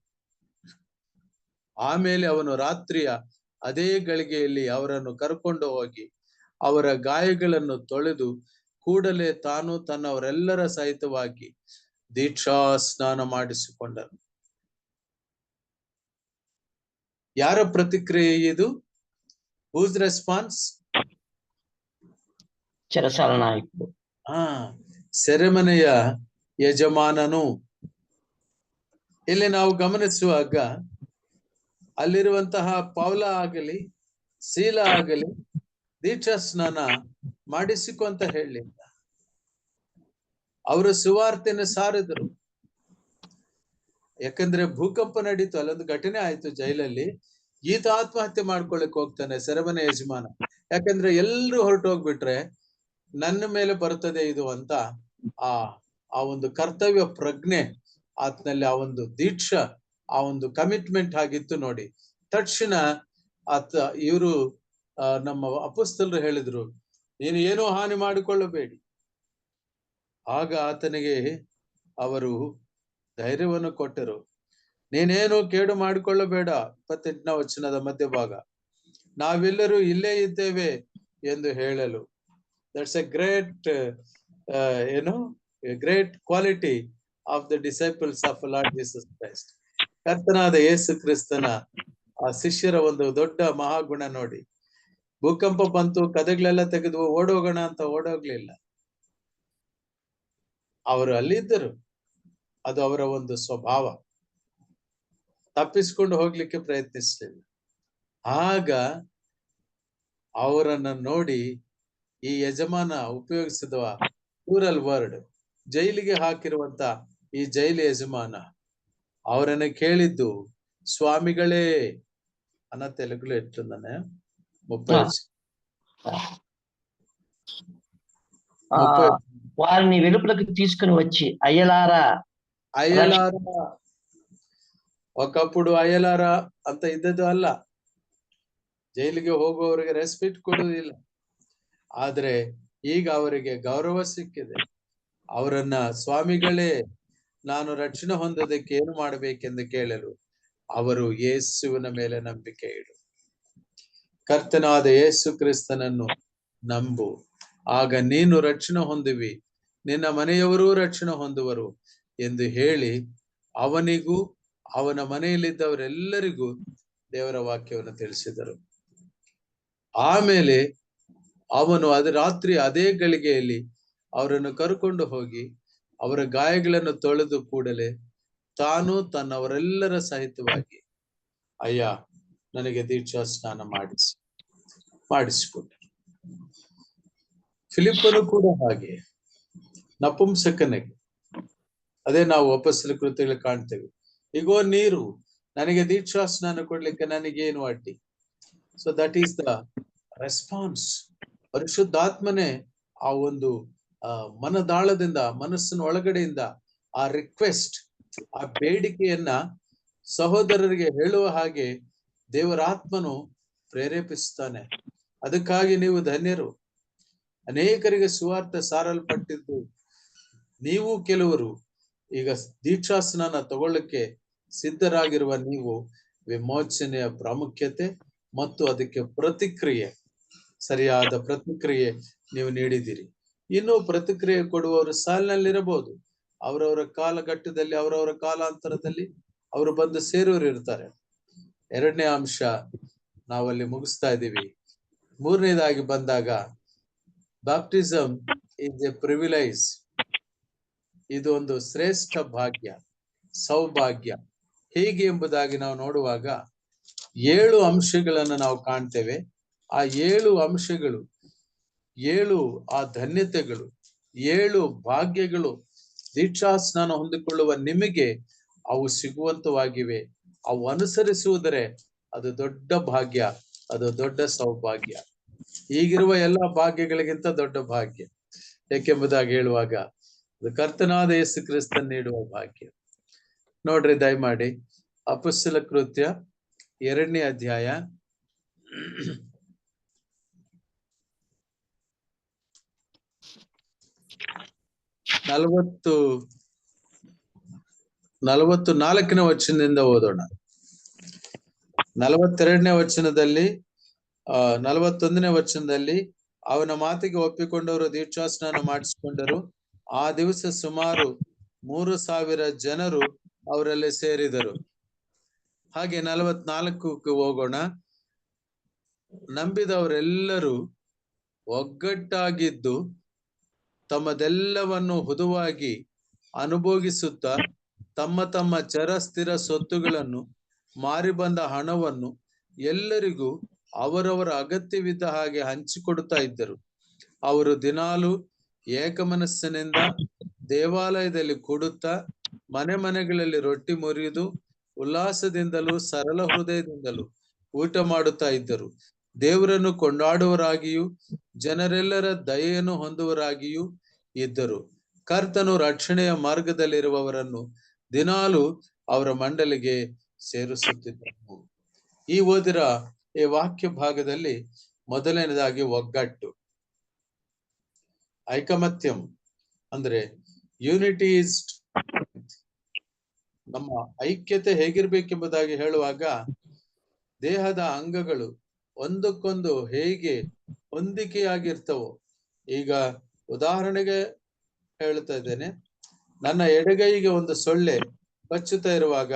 ಆಮೇಲೆ ಅವನು ರಾತ್ರಿಯ ಅದೇ ಗಳಿಗೆಯಲ್ಲಿ ಅವರನ್ನು ಕರ್ಕೊಂಡು ಹೋಗಿ ಅವರ ಗಾಯಗಳನ್ನು ತೊಳೆದು ಕೂಡಲೇ ತಾನು ತನ್ನವರೆಲ್ಲರ ಸಹಿತವಾಗಿ ದೀಕ್ಷಾ ಸ್ನಾನ ಮಾಡಿಸಿಕೊಂಡನು. ಯಾರ ಪ್ರತಿಕ್ರಿಯೆ ಇದು? Whose response? ಚೆರಸಾಲ ನಾಯಕರು. ಸೆರೆಮನೆಯ ಯಜಮಾನನು. ಇಲ್ಲಿ ನಾವು ಗಮನಿಸುವಾಗ ಅಲ್ಲಿರುವಂತಹ ಪೌಲ ಆಗಲಿ ಶೀಲ ಆಗಲಿ ದೀಕ್ಷಾ ಸ್ನಾನ ಮಾಡಿಸಿಕೊಂತ ಹೇಳಲಿಲ್ಲ. ಅವರು ಸುವಾರ್ತೆಯನ್ನು ಸಾರಿದ್ರು. ಯಾಕಂದ್ರೆ ಭೂಕಂಪ ನಡೀತು, ಅಲ್ಲೊಂದು ಘಟನೆ ಆಯ್ತು ಜೈಲಲ್ಲಿ. ಈತ ಆತ್ಮಹತ್ಯೆ ಮಾಡ್ಕೊಳಕ್ ಹೋಗ್ತಾನೆ, ಸೆರೆಮನೆ ಯಜಮಾನ. ಯಾಕಂದ್ರೆ ಎಲ್ರು ಹೊರಟೋಗ್ಬಿಟ್ರೆ ನನ್ನ ಮೇಲೆ ಬರ್ತದೆ ಇದು ಅಂತ ಆ ಆ ಒಂದು ಕರ್ತವ್ಯ ಪ್ರಜ್ಞೆ ಆತನಲ್ಲಿ, ಆ ಒಂದು ದೀಕ್ಷಾ, ಆ ಒಂದು ಕಮಿಟ್ಮೆಂಟ್ ಆಗಿತ್ತು ನೋಡಿ. ತಕ್ಷಣ ಇವರು ನಮ್ಮ ಅಪೊಸ್ತಲರು ಹೇಳಿದ್ರು, ನೀನು ಏನೋ ಹಾನಿ ಮಾಡಿಕೊಳ್ಳಬೇಡಿ. ಆಗ ಆತನಿಗೆ ಅವರು ಧೈರ್ಯವನ್ನು ಕೊಟ್ಟರು. ನೀನೇನು ಕೇಡು ಮಾಡಿಕೊಳ್ಳಬೇಡ. 28ನೇ ವಚನದ ಮಧ್ಯಭಾಗ, ನಾವೆಲ್ಲರೂ ಇಲ್ಲೇ ಇದ್ದೇವೆ ಎಂದು ಹೇಳಲು. That's A great great quality of the disciples of lord Jesus Christ. ಕರ್ತನಾದ ಯೇಸು ಕ್ರಿಸ್ತನ ಆ ಶಿಷ್ಯರ ಒಂದು ದೊಡ್ಡ ಮಹಾಗುಣ ನೋಡಿ. ಭೂಕಂಪ ಬಂತು, ಕದಗಳೆಲ್ಲ ತೆಗೆದು ಓಡೋಗೋಣ ಅಂತ ಓಡೋಗ್ಲಿಲ್ಲ. ಅವರು ಅಲ್ಲಿದ್ದರು. ಅದು ಅವರ ಒಂದು ಸ್ವಭಾವ. ತಪ್ಪಿಸ್ಕೊಂಡು ಹೋಗ್ಲಿಕ್ಕೆ ಪ್ರಯತ್ನಿಸಲಿಲ್ಲ. ಆಗ ಅವರನ್ನ ನೋಡಿ ಈ ಯಜಮಾನ ಉಪಯೋಗಿಸಿದ ಪ್ಲೂರಲ್ ವರ್ಡ್, ಜೈಲಿಗೆ ಹಾಕಿರುವಂತ ಈ ಜೈಲು ಯಜಮಾನ ಅವರನ್ನ ಕೇಳಿದ್ದು, స్వామిಗಳೇ అన్న తెలుగులో ఎట్లుందనే 30 వారిని వెలుపలకు తీసుకుని వచ్చి అయ్యలారా ఒకప్పుడు అయ్యలారా ಅಂತ ಇದ್ದದ್ದು ಅಲ್ಲ. ಜೈಲಿಗೆ ಹೋಗುವವರಿಗೆ ರೆಸ್ಪೆಕ್ಟ್ ಕೊಡುವುದಿಲ್ಲ. ಆದ್ರೆ ಈಗ ಅವರಿಗೆ ಗೌರವ ಸಿಕ್ಕಿದೆ. ಅವರನ್ನ ಸ್ವಾಮಿಗಳೇ, ನಾನು ರಕ್ಷಣೆ ಹೊಂದೋದಕ್ಕೆ ಏನು ಮಾಡಬೇಕೆಂದು ಕೇಳಲು ಅವರು ಯೇಸುವಿನ ಮೇಲೆ ನಂಬಿಕೆ ಇಡು. ಕರ್ತನಾದ ಯೇಸು ಕ್ರಿಸ್ತನನ್ನು ನಂಬು, ಆಗ ನೀನು ರಕ್ಷಣೆ ಹೊಂದುವಿ, ನಿನ್ನ ಮನೆಯವರೂ ರಕ್ಷಣೆ ಹೊಂದುವರು ಎಂದು ಹೇಳಿ ಅವನಿಗೂ ಅವನ ಮನೆಯಲ್ಲಿದ್ದವರೆಲ್ಲರಿಗೂ ದೇವರ ವಾಕ್ಯವನ್ನು ತಿಳಿಸಿದರು. ಆಮೇಲೆ ಅವನು ರಾತ್ರಿ ಅದೇ ಗಳಿಗೆಯಲ್ಲಿ ಅವರನ್ನು ಕರ್ಕೊಂಡು ಹೋಗಿ ಅವರ ಗಾಯಗಳನ್ನು ತೊಳೆದು ಕೂಡಲೇ ತಾನು ತನ್ನವರೆಲ್ಲರ ಸಹಿತವಾಗಿ, ಅಯ್ಯ ನನಗೆ ದೀಕ್ಷಾ ಸ್ನಾನ ಮಾಡಿಸಿಕೊಟ್ಟರು. ಫಿಲಿಪ್ಪನು ಕೂಡ ಹಾಗೆ ನಪುಂಸಕನಿಗೆ, ಅದೇ ನಾವು ಅಪೊಸ್ತಲ ಕೃತ್ಯಗಳಲ್ಲಿ ಕಾಣ್ತೇವೆ, ಈಗೋ ನೀರು, ನನಗೆ ದೀಕ್ಷಾ ಸ್ನಾನ ಕೊಡ್ಲಿಕ್ಕೆ ನನಗೇನು ಅಡ್ಡಿ. So that is the response. ಪರಿಶುದ್ಧಾತ್ಮನೇ ಆ ಒಂದು ಮನದಾಳದಿಂದ, ಮನಸ್ಸಿನ ಒಳಗಡೆಯಿಂದ ಆ ರಿಕ್ವೆಸ್ಟ್, ಆ ಬೇಡಿಕೆಯನ್ನ ಸಹೋದರರಿಗೆ ಹೇಳುವ ಹಾಗೆ ದೇವರಾತ್ಮನು ಪ್ರೇರೇಪಿಸ್ತಾನೆ. ಅದಕ್ಕಾಗಿ ನೀವು ಧನ್ಯರು. ಅನೇಕರಿಗೆ ಸುವಾರ್ಥ ಸಾರಲ್ಪಟ್ಟಿದ್ದು ನೀವು ಕೆಲವರು ಈಗ ದೀಕ್ಷಾ ಸ್ನಾನ ತಗೊಳ್ಳಕ್ಕೆ ಸಿದ್ಧರಾಗಿರುವ ನೀವು ವಿಮೋಚನೆಯ ಪ್ರಾಮುಖ್ಯತೆ ಮತ್ತು ಅದಕ್ಕೆ ಪ್ರತಿಕ್ರಿಯೆ, ಸರಿಯಾದ ಪ್ರತಿಕ್ರಿಯೆ ನೀವು ನೀಡಿದಿರಿ. ಇನ್ನು ಪ್ರತಿಕ್ರಿಯೆ ಕೊಡುವವರು ಸಾಲಿನಲ್ಲಿರಬಹುದು. ಅವರವರ ಕಾಲಘಟ್ಟದಲ್ಲಿ, ಅವರವರ ಕಾಲಾಂತರದಲ್ಲಿ ಅವರು ಬಂದು ಸೇರೋರು ಇರ್ತಾರೆ. ಎರಡನೇ ಅಂಶ ನಾವಲ್ಲಿ ಮುಗಿಸ್ತಾ ಇದ್ದೀವಿ. ಮೂರನೇದಾಗಿ ಬಂದಾಗ, ಬ್ಯಾಪ್ಟಿಸಮ್ ಇಸ್ ಎ ಪ್ರಿವಿಲೈಸ್. ಇದು ಒಂದು ಶ್ರೇಷ್ಠ ಭಾಗ್ಯ, ಸೌಭಾಗ್ಯ. ಹೇಗೆ ಎಂಬುದಾಗಿ ನಾವು ನೋಡುವಾಗ 7 ಅಂಶಗಳನ್ನು ನಾವು ಕಾಣ್ತೇವೆ. ಆ 7 ಅಂಶಗಳು, 7 ಆ ಧನ್ಯತೆಗಳು, 7 ಭಾಗ್ಯಗಳು ದೀಕ್ಷಾ ಸ್ನಾನ ಹೊಂದಿಕೊಳ್ಳುವ ನಿಮಗೆ ಅವು ಸಿಗುವಂತವಾಗಿವೆ. ಅವು ಅನುಸರಿಸುವುದರೆ ಅದು ದೊಡ್ಡ ಭಾಗ್ಯ, ಅದು ದೊಡ್ಡ ಸೌಭಾಗ್ಯ. ಈಗಿರುವ ಎಲ್ಲಾ ಭಾಗ್ಯಗಳಿಗಿಂತ ದೊಡ್ಡ ಭಾಗ್ಯ. ಏಕೆಂಬುದಾಗಿ ಹೇಳುವಾಗ ಅದು ಕರ್ತನಾದ ಯೇಸು ಕ್ರಿಸ್ತನ್ ನೀಡುವ ಭಾಗ್ಯ. ನೋಡ್ರಿ ದಯಮಾಡಿ ಅಪೊಸ್ತಲ ಕೃತ್ಯ 2ನೇ ಅಧ್ಯಾಯ 44ನೇ ವಚನದಿಂದ ಓದೋಣ. 42ನೇ ವಚನದಲ್ಲಿ 41ನೇ ವಚನದಲ್ಲಿ, ಅವನ ಮಾತಿಗೆ ಒಪ್ಪಿಕೊಂಡವರು ದೀಕ್ಷಾ ಸ್ನಾನ ಮಾಡಿಸಿಕೊಂಡರು. ಆ ದಿವಸ ಸುಮಾರು 3,000 ಜನರು ಅವರಲ್ಲಿ ಸೇರಿದರು. ಹಾಗೆ 44ಕ್ಕೆ ಹೋಗೋಣ. ನಂಬಿದವರೆಲ್ಲರೂ ಒಗ್ಗಟ್ಟಾಗಿದ್ದು ತಮ್ಮದೆಲ್ಲವನ್ನು ಹುದುವಾಗಿ ಅನುಭೋಗಿಸುತ್ತಾ ತಮ್ಮ ತಮ್ಮ ಚರ ಸ್ಥಿರ ಸೊತ್ತುಗಳನ್ನು ಮಾರಿ ಬಂದ ಹಣವನ್ನು ಎಲ್ಲರಿಗೂ ಅವರವರ ಅಗತ್ಯವಿದ್ದ ಹಾಗೆ ಹಂಚಿಕೊಡುತ್ತಾ ಇದ್ದರು. ಅವರು ದಿನಾಲು ಏಕಮನಸ್ಸಿನಿಂದ ದೇವಾಲಯದಲ್ಲಿ ಕೂಡುತ್ತಾ ಮನೆ ಮನೆಗಳಲ್ಲಿ ರೊಟ್ಟಿ ಮುರಿದು ಉಲ್ಲಾಸದಿಂದಲೂ ಸರಳ ಹೃದಯದಿಂದಲೂ ಊಟ ಮಾಡುತ್ತಾ ಇದ್ದರು. ದೇವರನ್ನು ಕೊಂಡಾಡುವರಾಗಿಯೂ ಜನರೆಲ್ಲರ ದಯೆಯನ್ನು ಹೊಂದುವರಾಗಿಯೂ ಇದ್ದರು. ಕರ್ತನು ರಕ್ಷಣೆಯ ಮಾರ್ಗದಲ್ಲಿರುವವರನ್ನು ದಿನಾಲು ಅವರ ಮಂಡಲಿಗೆ ಸೇರಿಸುತ್ತಿದ್ದನು. ಈ ಓದಿರ ಈ ವಾಕ್ಯ ಭಾಗದಲ್ಲಿ ಮೊದಲನೇದಾಗಿ ಒಗ್ಗಟ್ಟು, ಐಕಮತ್ಯಂ ಅಂದ್ರೆ ಯೂನಿಟಿ ಇಸ್. ನಮ್ಮ ಐಕ್ಯತೆ ಹೇಗಿರ್ಬೇಕೆಂಬುದಾಗಿ ಹೇಳುವಾಗ ದೇಹದ ಅಂಗಗಳು ಒಂದಕ್ಕೊಂದು ಹೇಗೆ ಹೊಂದಿಕೆಯಾಗಿರ್ತವೋ, ಈಗ ಉದಾಹರಣೆಗೆ ಹೇಳ್ತಾ ಇದ್ದೇನೆ, ನನ್ನ ಎಡಗೈಗೆ ಒಂದು ಸೊಳ್ಳೆ ಕಚ್ಚುತ್ತಾ ಇರುವಾಗ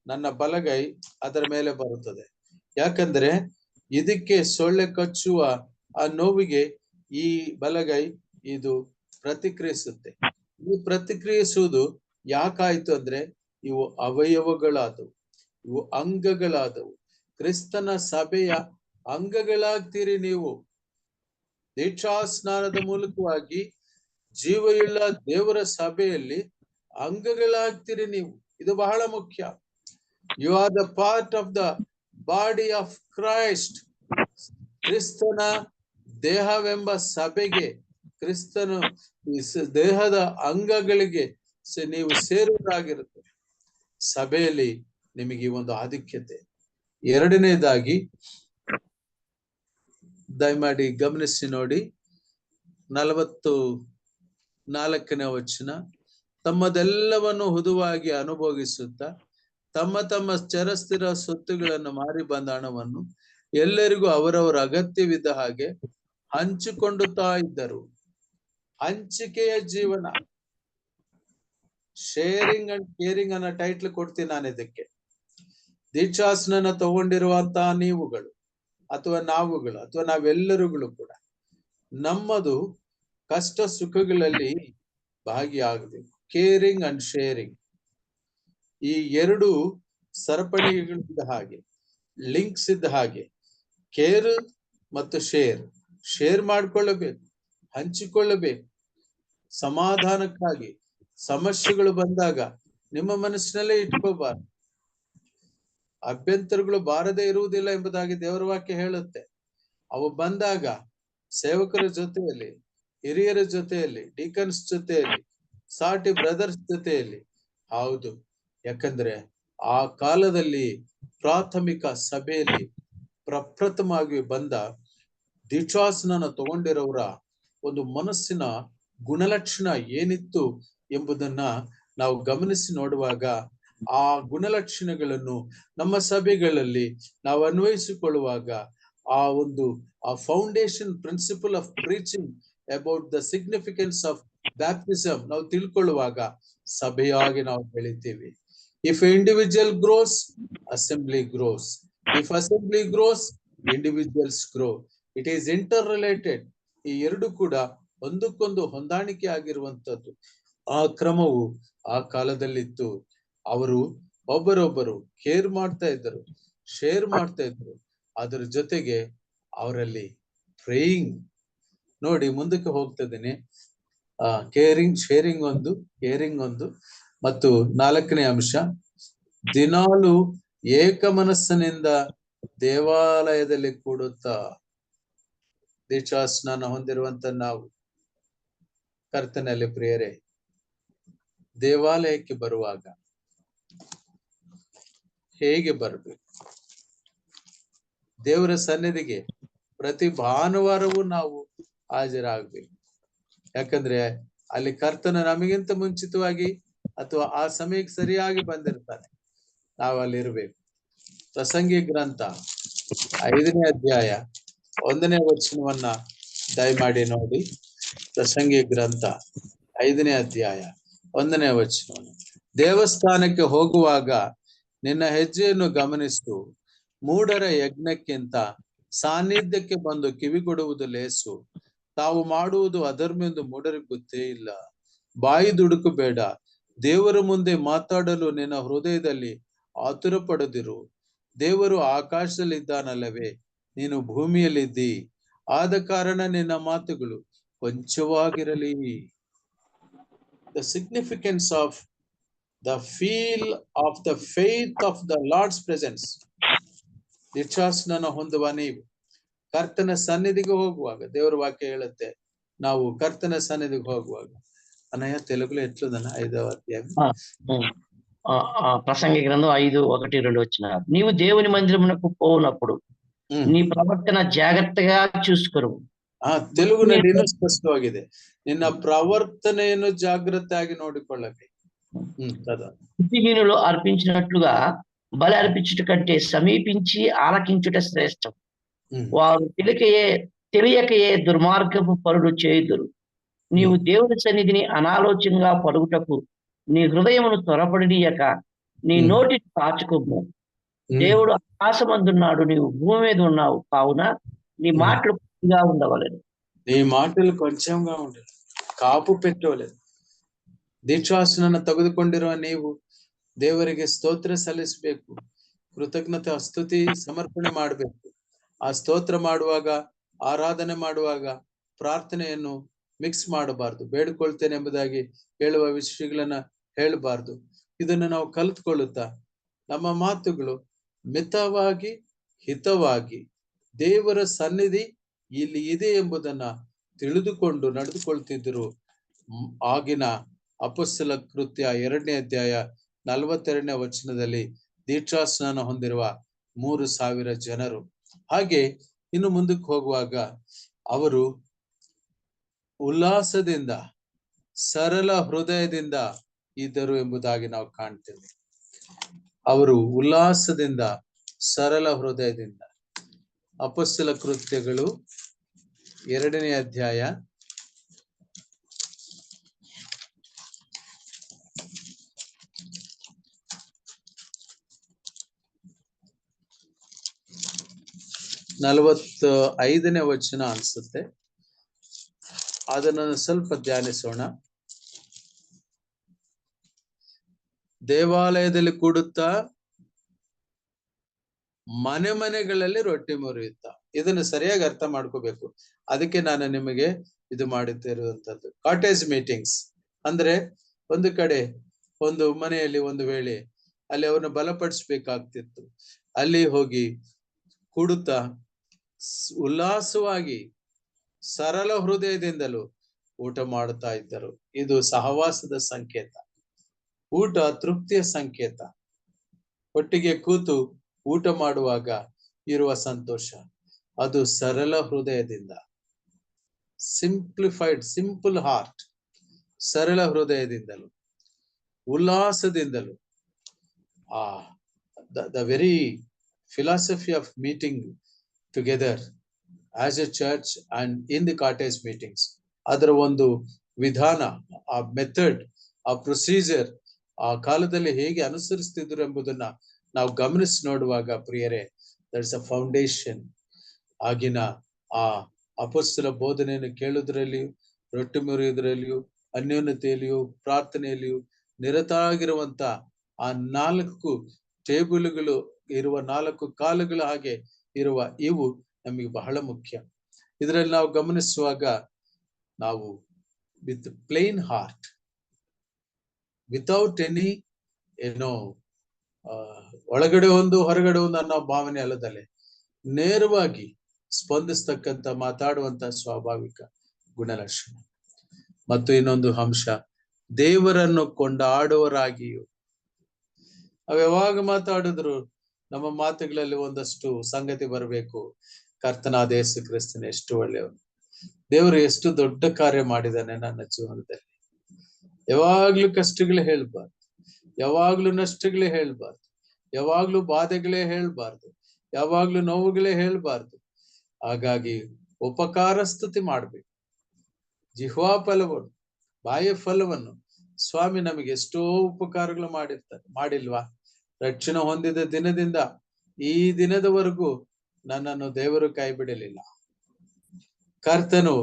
ನನ್ನ ಬಲಗೈ ಅದರ ಮೇಲೆ ಬರುತ್ತದೆ. ಯಾಕಂದ್ರೆ ಇದಕ್ಕೆ ಸೊಳ್ಳೆ ಕಚ್ಚುವ ಆ ನೋವಿಗೆ ಈ ಬಲಗೈ ಇದು ಪ್ರತಿಕ್ರಿಯಿಸುತ್ತೆ. ಈ ಪ್ರತಿಕ್ರಿಯಿಸುವುದು ಯಾಕಾಯ್ತು ಅಂದ್ರೆ ಇವು ಅವಯವಗಳಾದವು, ಇವು ಅಂಗಗಳಾದವು. ಕ್ರಿಸ್ತನ ಸಭೆಯ ಅಂಗಗಳಾಗ್ತೀರಿ ನೀವು. ದೀಕ್ಷಾ ಸ್ನಾನದ ಮೂಲಕವಾಗಿ ಜೀವಯುಳ್ಳ ದೇವರ ಸಭೆಯಲ್ಲಿ ಅಂಗಗಳಾಗ್ತೀರಿ ನೀವು. ಇದು ಬಹಳ ಮುಖ್ಯ. You are the part of the body of Christ. ಕ್ರಿಸ್ತನ ದೇಹವೆಂಬ ಸಭೆಗೆ, ಕ್ರಿಸ್ತನು ಈ ದೇಹದ ಅಂಗಗಳಿಗೆ ನೀವು ಸೇರುವುದಾಗಿರುತ್ತೆ. ಸಭೆಯಲ್ಲಿ ನಿಮಗೆ ಒಂದು ಆಧಿಕ್ಯತೆ. ಎರಡನೇದಾಗಿ ದಯಮಾಡಿ ಗಮನಿಸಿ ನೋಡಿ, 44ನೇ ವಚನ. ತಮ್ಮದೆಲ್ಲವನ್ನು ಹುದುವಾಗಿ ಅನುಭೋಗಿಸುತ್ತಾ ತಮ್ಮ ತಮ್ಮ ಚರಸ್ಥಿರ ಸೊತ್ತುಗಳನ್ನು ಮಾರಿ ಬಂದ ಹಣವನ್ನು ಎಲ್ಲರಿಗೂ ಅವರವರ ಅಗತ್ಯವಿದ್ದ ಹಾಗೆ ಹಂಚಿಕೊಂಡುತ್ತಾ ಇದ್ದರು. ಹಂಚಿಕೆಯ ಜೀವನ, ಶೇರಿಂಗ್ ಅಂಡ್ ಕೇರಿಂಗ್ ಅನ್ನೋ ಟೈಟ್ಲ್ ಕೊಡ್ತೀನಿ ನಾನು ಇದಕ್ಕೆ. ದೀಕ್ಷಾಸ್ನಾನ ತಗೊಂಡಿರುವಂತಹ ನೀವುಗಳು ಅಥವಾ ನಾವುಗಳು ಅಥವಾ ನಾವೆಲ್ಲರುಗಳು ಕೂಡ ನಮ್ಮದು ಕಷ್ಟ ಸುಖಗಳಲ್ಲಿ ಭಾಗಿಯಾಗಬೇಕು. ಕೇರಿಂಗ್ ಅಂಡ್ ಶೇರಿಂಗ್, ಈ ಎರಡು ಸರಪಣಿಗಳಿದ್ದ ಹಾಗೆ, ಲಿಂಕ್ಸ್ ಇದ್ದ ಹಾಗೆ. ಕೇರ್ ಮತ್ತು ಶೇರ್ ಮಾಡ್ಕೊಳ್ಳಬೇಕು, ಹಂಚಿಕೊಳ್ಳಬೇಕು. ಸಮಾಧಾನಕ್ಕಾಗಿ ಸಮಸ್ಯೆಗಳು ಬಂದಾಗ ನಿಮ್ಮ ಮನಸ್ಸಿನಲ್ಲೇ ಇಟ್ಕೋಬಾರ್ದು. ಅಭ್ಯಂತರಗಳು ಬಾರದೇ ಇರುವುದಿಲ್ಲ ಎಂಬುದಾಗಿ ದೇವರ ವಾಕ್ಯ ಹೇಳುತ್ತೆ. ಅವು ಬಂದಾಗ ಸೇವಕರ ಜೊತೆಯಲ್ಲಿ, ಹಿರಿಯರ ಜೊತೆಯಲ್ಲಿ, ಡೀಕನ್ಸ್ ಜೊತೆಯಲ್ಲಿ, ಸಾಟಿ ಬ್ರದರ್ಸ್ ಜೊತೆಯಲ್ಲಿ. ಹೌದು, ಯಾಕಂದ್ರೆ ಆ ಕಾಲದಲ್ಲಿ ಪ್ರಾಥಮಿಕ ಸಭೆಯಲ್ಲಿ ಪ್ರಪ್ರಥಮವಾಗಿ ಬಂದ ದೀಕ್ಷಾಸ್ನಾನ ತಗೊಂಡಿರೋರ ಒಂದು ಮನಸ್ಸಿನ ಗುಣಲಕ್ಷಣ ಏನಿತ್ತು ಎಂಬುದನ್ನ ನಾವು ಗಮನಿಸಿ ನೋಡುವಾಗ ಆ ಗುಣಲಕ್ಷಣಗಳನ್ನು ನಮ್ಮ ಸಭೆಗಳಲ್ಲಿ ನಾವು ಅನ್ವಯಿಸಿಕೊಳ್ಳುವಾಗ ಆ foundation principle of preaching about the significance of baptism ನಾವು ತಿಳ್ಕೊಳ್ಳುವಾಗ ಸಭೆಯಾಗಿ ನಾವು ಬೆಳಿತೀವಿ. If individual grows, assembly grows. If assembly grows, individuals grow. It is interrelated. ಈ ಎರಡು ಕೂಡ ಒಂದಕ್ಕೊಂದು ಹೊಂದಾಣಿಕೆ ಆಗಿರುವಂತದ್ದು. ಆ ಕ್ರಮವು ಆ ಕಾಲದಲ್ಲಿತ್ತು. ಅವರು ಒಬ್ಬರೊಬ್ಬರು ಕೇರ್ ಮಾಡ್ತಾ ಇದ್ದರು, ಶೇರ್ ಮಾಡ್ತಾ ಇದ್ರು. ಅದರ ಜೊತೆಗೆ ಅವರಲ್ಲಿ ಪ್ರೇಯಿಂಗ್ ನೋಡಿ. ಮುಂದಕ್ಕೆ ಹೋಗ್ತಾ ಇದ್ದೀನಿ. ಕೇರಿಂಗ್, ಶೇರಿಂಗ್ ಒಂದು, ಕೇರಿಂಗ್ ಒಂದು. ಮತ್ತು 4ನೇ ಅಂಶ, ದಿನಾಲು ಏಕ ಮನಸ್ಸಿನಿಂದ ದೇವಾಲಯದಲ್ಲಿ ಕೂಡುತ್ತಾ. ದೀಕ್ಷಾಸ್ನಾನ ಹೊಂದಿರುವಂತ ನಾವು ಕರ್ತನಲ್ಲಿ ಪ್ರಿಯರೇ, ದೇವಾಲಯಕ್ಕೆ ಬರುವಾಗ ಹೇಗೆ ಬರಬೇಕು? ದೇವರ ಸನ್ನಿಧಿಗೆ ಪ್ರತಿ ಭಾನುವಾರವೂ ನಾವು ಹಾಜರಾಗಬೇಕು. ಯಾಕಂದ್ರೆ ಅಲ್ಲಿ ಕರ್ತನ ನಮಗಿಂತ ಮುಂಚಿತವಾಗಿ ಅಥವಾ ಆ ಸಮಯಕ್ಕೆ ಸರಿಯಾಗಿ ಬಂದಿರ್ತಾನೆ. ನಾವು ಅಲ್ಲಿ ಇರ್ಬೇಕು. ಪ್ರಸಂಗಿ ಗ್ರಂಥ 5ನೇ ಅಧ್ಯಾಯ 1ನೇ ವಚನವನ್ನ ದಯಮಾಡಿ ನೋಡಿ. ಪ್ರಸಂಗಿ ಗ್ರಂಥ 5ನೇ ಅಧ್ಯಾಯ 1ನೇ ವಚನವನ್ನು. ದೇವಸ್ಥಾನಕ್ಕೆ ಹೋಗುವಾಗ ನಿನ್ನ ಹೆಜ್ಜೆಯನ್ನು ಗಮನಿಸು. ಮೂಢರ ಯಜ್ಞಕ್ಕಿಂತ ಸಾನ್ನಿಧ್ಯಕ್ಕೆ ಬಂದು ಕಿವಿಗೊಡುವುದು ಲೇಸು. ತಾವು ಮಾಡುವುದು ಅಧರ್ಮೆಂದು ಮೂಢರಿಗೆ ಗೊತ್ತೇ ಇಲ್ಲ. ಬಾಯಿ ದುಡುಕು ಬೇಡ. ದೇವರ ಮುಂದೆ ಮಾತಾಡಲು ನಿನ್ನ ಹೃದಯದಲ್ಲಿ ಆತುರ ಪಡದಿರು. ದೇವರು ಆಕಾಶದಲ್ಲಿದ್ದಾನಲ್ಲವೇ, ನೀನು ಭೂಮಿಯಲ್ಲಿದ್ದಿ. ಆದ ಕಾರಣ ನಿನ್ನ ಮಾತುಗಳು ಕೊಂಚವಾಗಿರಲಿ. The significance of the feel of the faith of the Lord's presence. ದೀಕ್ಷಾಸ್ನಾನ ಹೊಂದುವ ನೀವು ಕರ್ತನ ಸನ್ನಿಧಿಗೆ ಹೋಗುವಾಗ ದೇವರ ವಾಕ್ಯ ಹೇಳುತ್ತೆ, ನಾವು ಕರ್ತನ సన్నిధికి ಹೋಗುವಾಗ. అన్నయ్య తెలుగులో ఎట్లుందన్న 5వ అధ్యాయం? ప్రసంగి గ్రంథం 5:1-2 వచనాలు. నీవు దేవుని మందిరమునకు పోవునప్పుడు నీ ప్రవర్తన ಜಾಗ್ರತೆగా చూసుకొను. తెలుగుನಲ್ಲಿ ಇನ್ನೂ ಸ್ಪಷ್ಟವಾಗಿದೆ, ನಿನ್ನ ಪ್ರವರ್ತನೆಯನ್ನು ಜಾಗ್ರತೆಯಾಗಿ ನೋಡಿಕೊಳ್ಳಬೇಕು. బుద్ధిహీనులు అర్పించినట్లుగా బలి అర్పించుట కంటే సమీపించి ఆలకించుట శ్రేష్టం. వారు తెలియకయే దుర్మార్గపు పనులు చేయుదురు. నీవు దేవుని సన్నిధిని అనాలోచనగా పరుగుటకు నీ హృదయమును త్వరపడియక నీ నోటిని కాచుకోము. దేవుడు ఆకాశమందున్నాడు, నీవు భూమి మీద ఉన్నావు కావున నీ మాటలు కొద్దిగా ఉండవలెను. నీ మాటలు కొంచెంగా ఉండలేదు, ಕಾಪು ಪೆಟ್ಟವలేదు. ದೀಕ್ಷಾಸನನ್ನು ತೆಗೆದುಕೊಂಡಿರುವ ನೀವು ದೇವರಿಗೆ ಸ್ತೋತ್ರ ಸಲ್ಲಿಸಬೇಕು, ಕೃತಜ್ಞತೆ ಸ್ತುತಿ ಸಮರ್ಪಣೆ ಮಾಡಬೇಕು. ಆ ಸ್ತೋತ್ರ ಮಾಡುವಾಗ, ಆರಾಧನೆ ಮಾಡುವಾಗ ಪ್ರಾರ್ಥನೆಯನ್ನು ಮಿಕ್ಸ್ ಮಾಡಬಾರ್ದು. ಬೇಡಿಕೊಳ್ತೇನೆ ಎಂಬುದಾಗಿ ಹೇಳುವ ವಿಷಯಗಳನ್ನ ಹೇಳಬಾರ್ದು. ಇದನ್ನು ನಾವು ಕಲಿತುಕೊಳ್ಳುತ್ತಾ ನಮ್ಮ ಮಾತುಗಳು ಮಿತವಾಗಿ ಹಿತವಾಗಿ ದೇವರ ಸನ್ನಿಧಿ ಇಲ್ಲಿ ಇದೆ ಎಂಬುದನ್ನ ತಿಳಿದುಕೊಂಡು ನಡೆದುಕೊಳ್ತಿದ್ದರು. ಆಗಿನ ಅಪೊಸ್ತಲ ಕೃತ್ಯ 2ನೇ ಅಧ್ಯಾಯ 42ನೇ ವಚನದಲ್ಲಿ ದೀಕ್ಷಾಸ್ನಾನ ಹೊಂದಿರುವ 3,000 ಜನರು. ಹಾಗೆ ಇನ್ನು ಮುಂದಕ್ಕೆ ಹೋಗುವಾಗ ಅವರು ಉಲ್ಲಾಸದಿಂದ ಸರಳ ಹೃದಯದಿಂದ ಇದ್ದರು ಎಂಬುದಾಗಿ ನಾವು ಕಾಣ್ತೇವೆ. ಅವರು ಉಲ್ಲಾಸದಿಂದ ಸರಳ ಹೃದಯದಿಂದ. ಅಪೊಸ್ತಲ ಕೃತ್ಯಗಳು 2ನೇ ಅಧ್ಯಾಯ 45ನೇ ವಚನ ಅನ್ಸುತ್ತೆ, ಅದನ್ನು ಸ್ವಲ್ಪ ಧ್ಯಾನಿಸೋಣ. ದೇವಾಲಯದಲ್ಲಿ ಕೂಡುತ್ತಾ ಮನೆಗಳಲ್ಲಿ ರೊಟ್ಟಿ ಮುರಿಯುತ್ತಾ. ಇದನ್ನು ಸರಿಯಾಗಿ ಅರ್ಥ ಮಾಡ್ಕೋಬೇಕು. ಅದಕ್ಕೆ ನಾನು ನಿಮಗೆ ಇದು ಮಾಡುತ್ತಿರುವಂತದ್ದು. ಕಾಟೇಜ್ ಮೀಟಿಂಗ್ಸ್ ಅಂದ್ರೆ ಒಂದು ಕಡೆ ಒಂದು ಮನೆಯಲ್ಲಿ ಒಂದು ವೇಳೆ ಅಲ್ಲಿ ಅವರನ್ನು ಬಲಪಡಿಸ್ಬೇಕಾಗ್ತಿತ್ತು. ಅಲ್ಲಿ ಹೋಗಿ ಕೂಡುತ್ತಾ ಉಲ್ಲಾಸವಾಗಿ ಸರಳ ಹೃದಯದಿಂದಲೂ ಊಟ ಮಾಡುತ್ತಾ ಇದ್ದರು. ಇದು ಸಹವಾಸದ ಸಂಕೇತ, ಊಟ ತೃಪ್ತಿಯ ಸಂಕೇತ. ಒಟ್ಟಿಗೆ ಕೂತು ಊಟ ಮಾಡುವಾಗ ಇರುವ ಸಂತೋಷ ಅದು ಸರಳ ಹೃದಯದಿಂದ, ಸಿಂಪಲ್ ಹಾರ್ಟ್, ಸರಳ ಹೃದಯದಿಂದಲೂ ಉಲ್ಲಾಸದಿಂದಲೂ. The very philosophy of meeting together as a church and in the cottage meetings, ಅದರ ಒಂದು ವಿಧಾನ, ಆ ಮೆಥಡ್, ಆ ಪ್ರೊಸೀಜರ್ ಆ ಕಾಲದಲ್ಲಿ ಹೇಗೆ ಅನುಸರಿಸ್ತಿದ್ರು ಎಂಬುದನ್ನ ನಾವು ಗಮನಿಸಿ ನೋಡುವಾಗ ಪ್ರಿಯರೇ, ದಟ್ಸ್ ಅ ಫೌಂಡೇಶನ್. ಆಗಿನ ಆ ಅಪೊಸ್ತಲ ಬೋಧನೆಯನ್ನು ಕೇಳುವುದರಲ್ಲಿಯೂ, ರೊಟ್ಟಿ ಮುರಿಯುವುದರಲ್ಲಿಯೂ, ಅನ್ಯೋನ್ಯತೆಯಲ್ಲಿಯೂ, ಪ್ರಾರ್ಥನೆಯಲ್ಲಿಯೂ ನಿರತವಾಗಿರುವಂತ ಆ 4 ಟೇಬಲ್ಗಳು ಇರುವ 4 ಕಾಲುಗಳ ಹಾಗೆ ಇರುವ ಇವು ನಮಗೆ ಬಹಳ ಮುಖ್ಯ. ಇದರಲ್ಲಿ ನಾವು ಗಮನಿಸುವಾಗ ನಾವು with plain heart, without any ಒಳಗಡೆ ಒಂದು ಹೊರಗಡೆ ಒಂದು ಅನ್ನೋ ಭಾವನೆ ಅಲ್ಲದಲ್ಲೇ ನೇರವಾಗಿ ಸ್ಪಂದಿಸ್ತಕ್ಕಂಥ ಮಾತಾಡುವಂತ ಸ್ವಾಭಾವಿಕ ಗುಣಲಕ್ಷಣ. ಮತ್ತು ಇನ್ನೊಂದು ಅಂಶ, ದೇವರನ್ನು ಕೊಂಡಾಡುವರಾಗಿಯೂ. ಅವ್ ಯಾವಾಗ ಮಾತಾಡಿದ್ರು ನಮ್ಮ ಮಾತುಗಳಲ್ಲಿ ಒಂದಷ್ಟು ಸಂಗತಿ ಬರಬೇಕು. ಕರ್ತನಾದ ಯೇಸು ಕ್ರಿಸ್ತನ ಎಷ್ಟು ಒಳ್ಳೆಯವನು, ದೇವರು ಎಷ್ಟು ದೊಡ್ಡ ಕಾರ್ಯ ಮಾಡಿದಾನೆ ನನ್ನ ಜೀವನದಲ್ಲಿ. ಯಾವಾಗ್ಲೂ ಕಷ್ಟಗಳೇ ಹೇಳ್ಬಾರ್ದು, ಯಾವಾಗ್ಲೂ ನಷ್ಟಗಳೇ ಹೇಳ್ಬಾರ್ದು, ಯಾವಾಗ್ಲೂ ಬಾಧೆಗಳೇ ಹೇಳ್ಬಾರ್ದು, ಯಾವಾಗ್ಲೂ ನೋವುಗಳೇ ಹೇಳ್ಬಾರ್ದು. ಹಾಗಾಗಿ ಉಪಕಾರ ಸ್ತುತಿ ಮಾಡ್ಬೇಕು. ಜಿಹ್ವಾ ಫಲವನ್ನು, ಬಾಹ್ಯ ಫಲವನ್ನು ಸ್ವಾಮಿ ನಮಗೆ ಎಷ್ಟೋ ಉಪಕಾರಗಳು ಮಾಡಿರ್ತಾರೆ. ಮಾಡಿಲ್ವಾ? ರಕ್ಷಣೆ ಹೊಂದಿದ ದಿನದಿಂದ ಈ ದಿನದವರೆಗೂ ನನ್ನನ್ನು ದೇವರು ಕೈ ಬಿಡಲಿಲ್ಲ. ಕರ್ತನು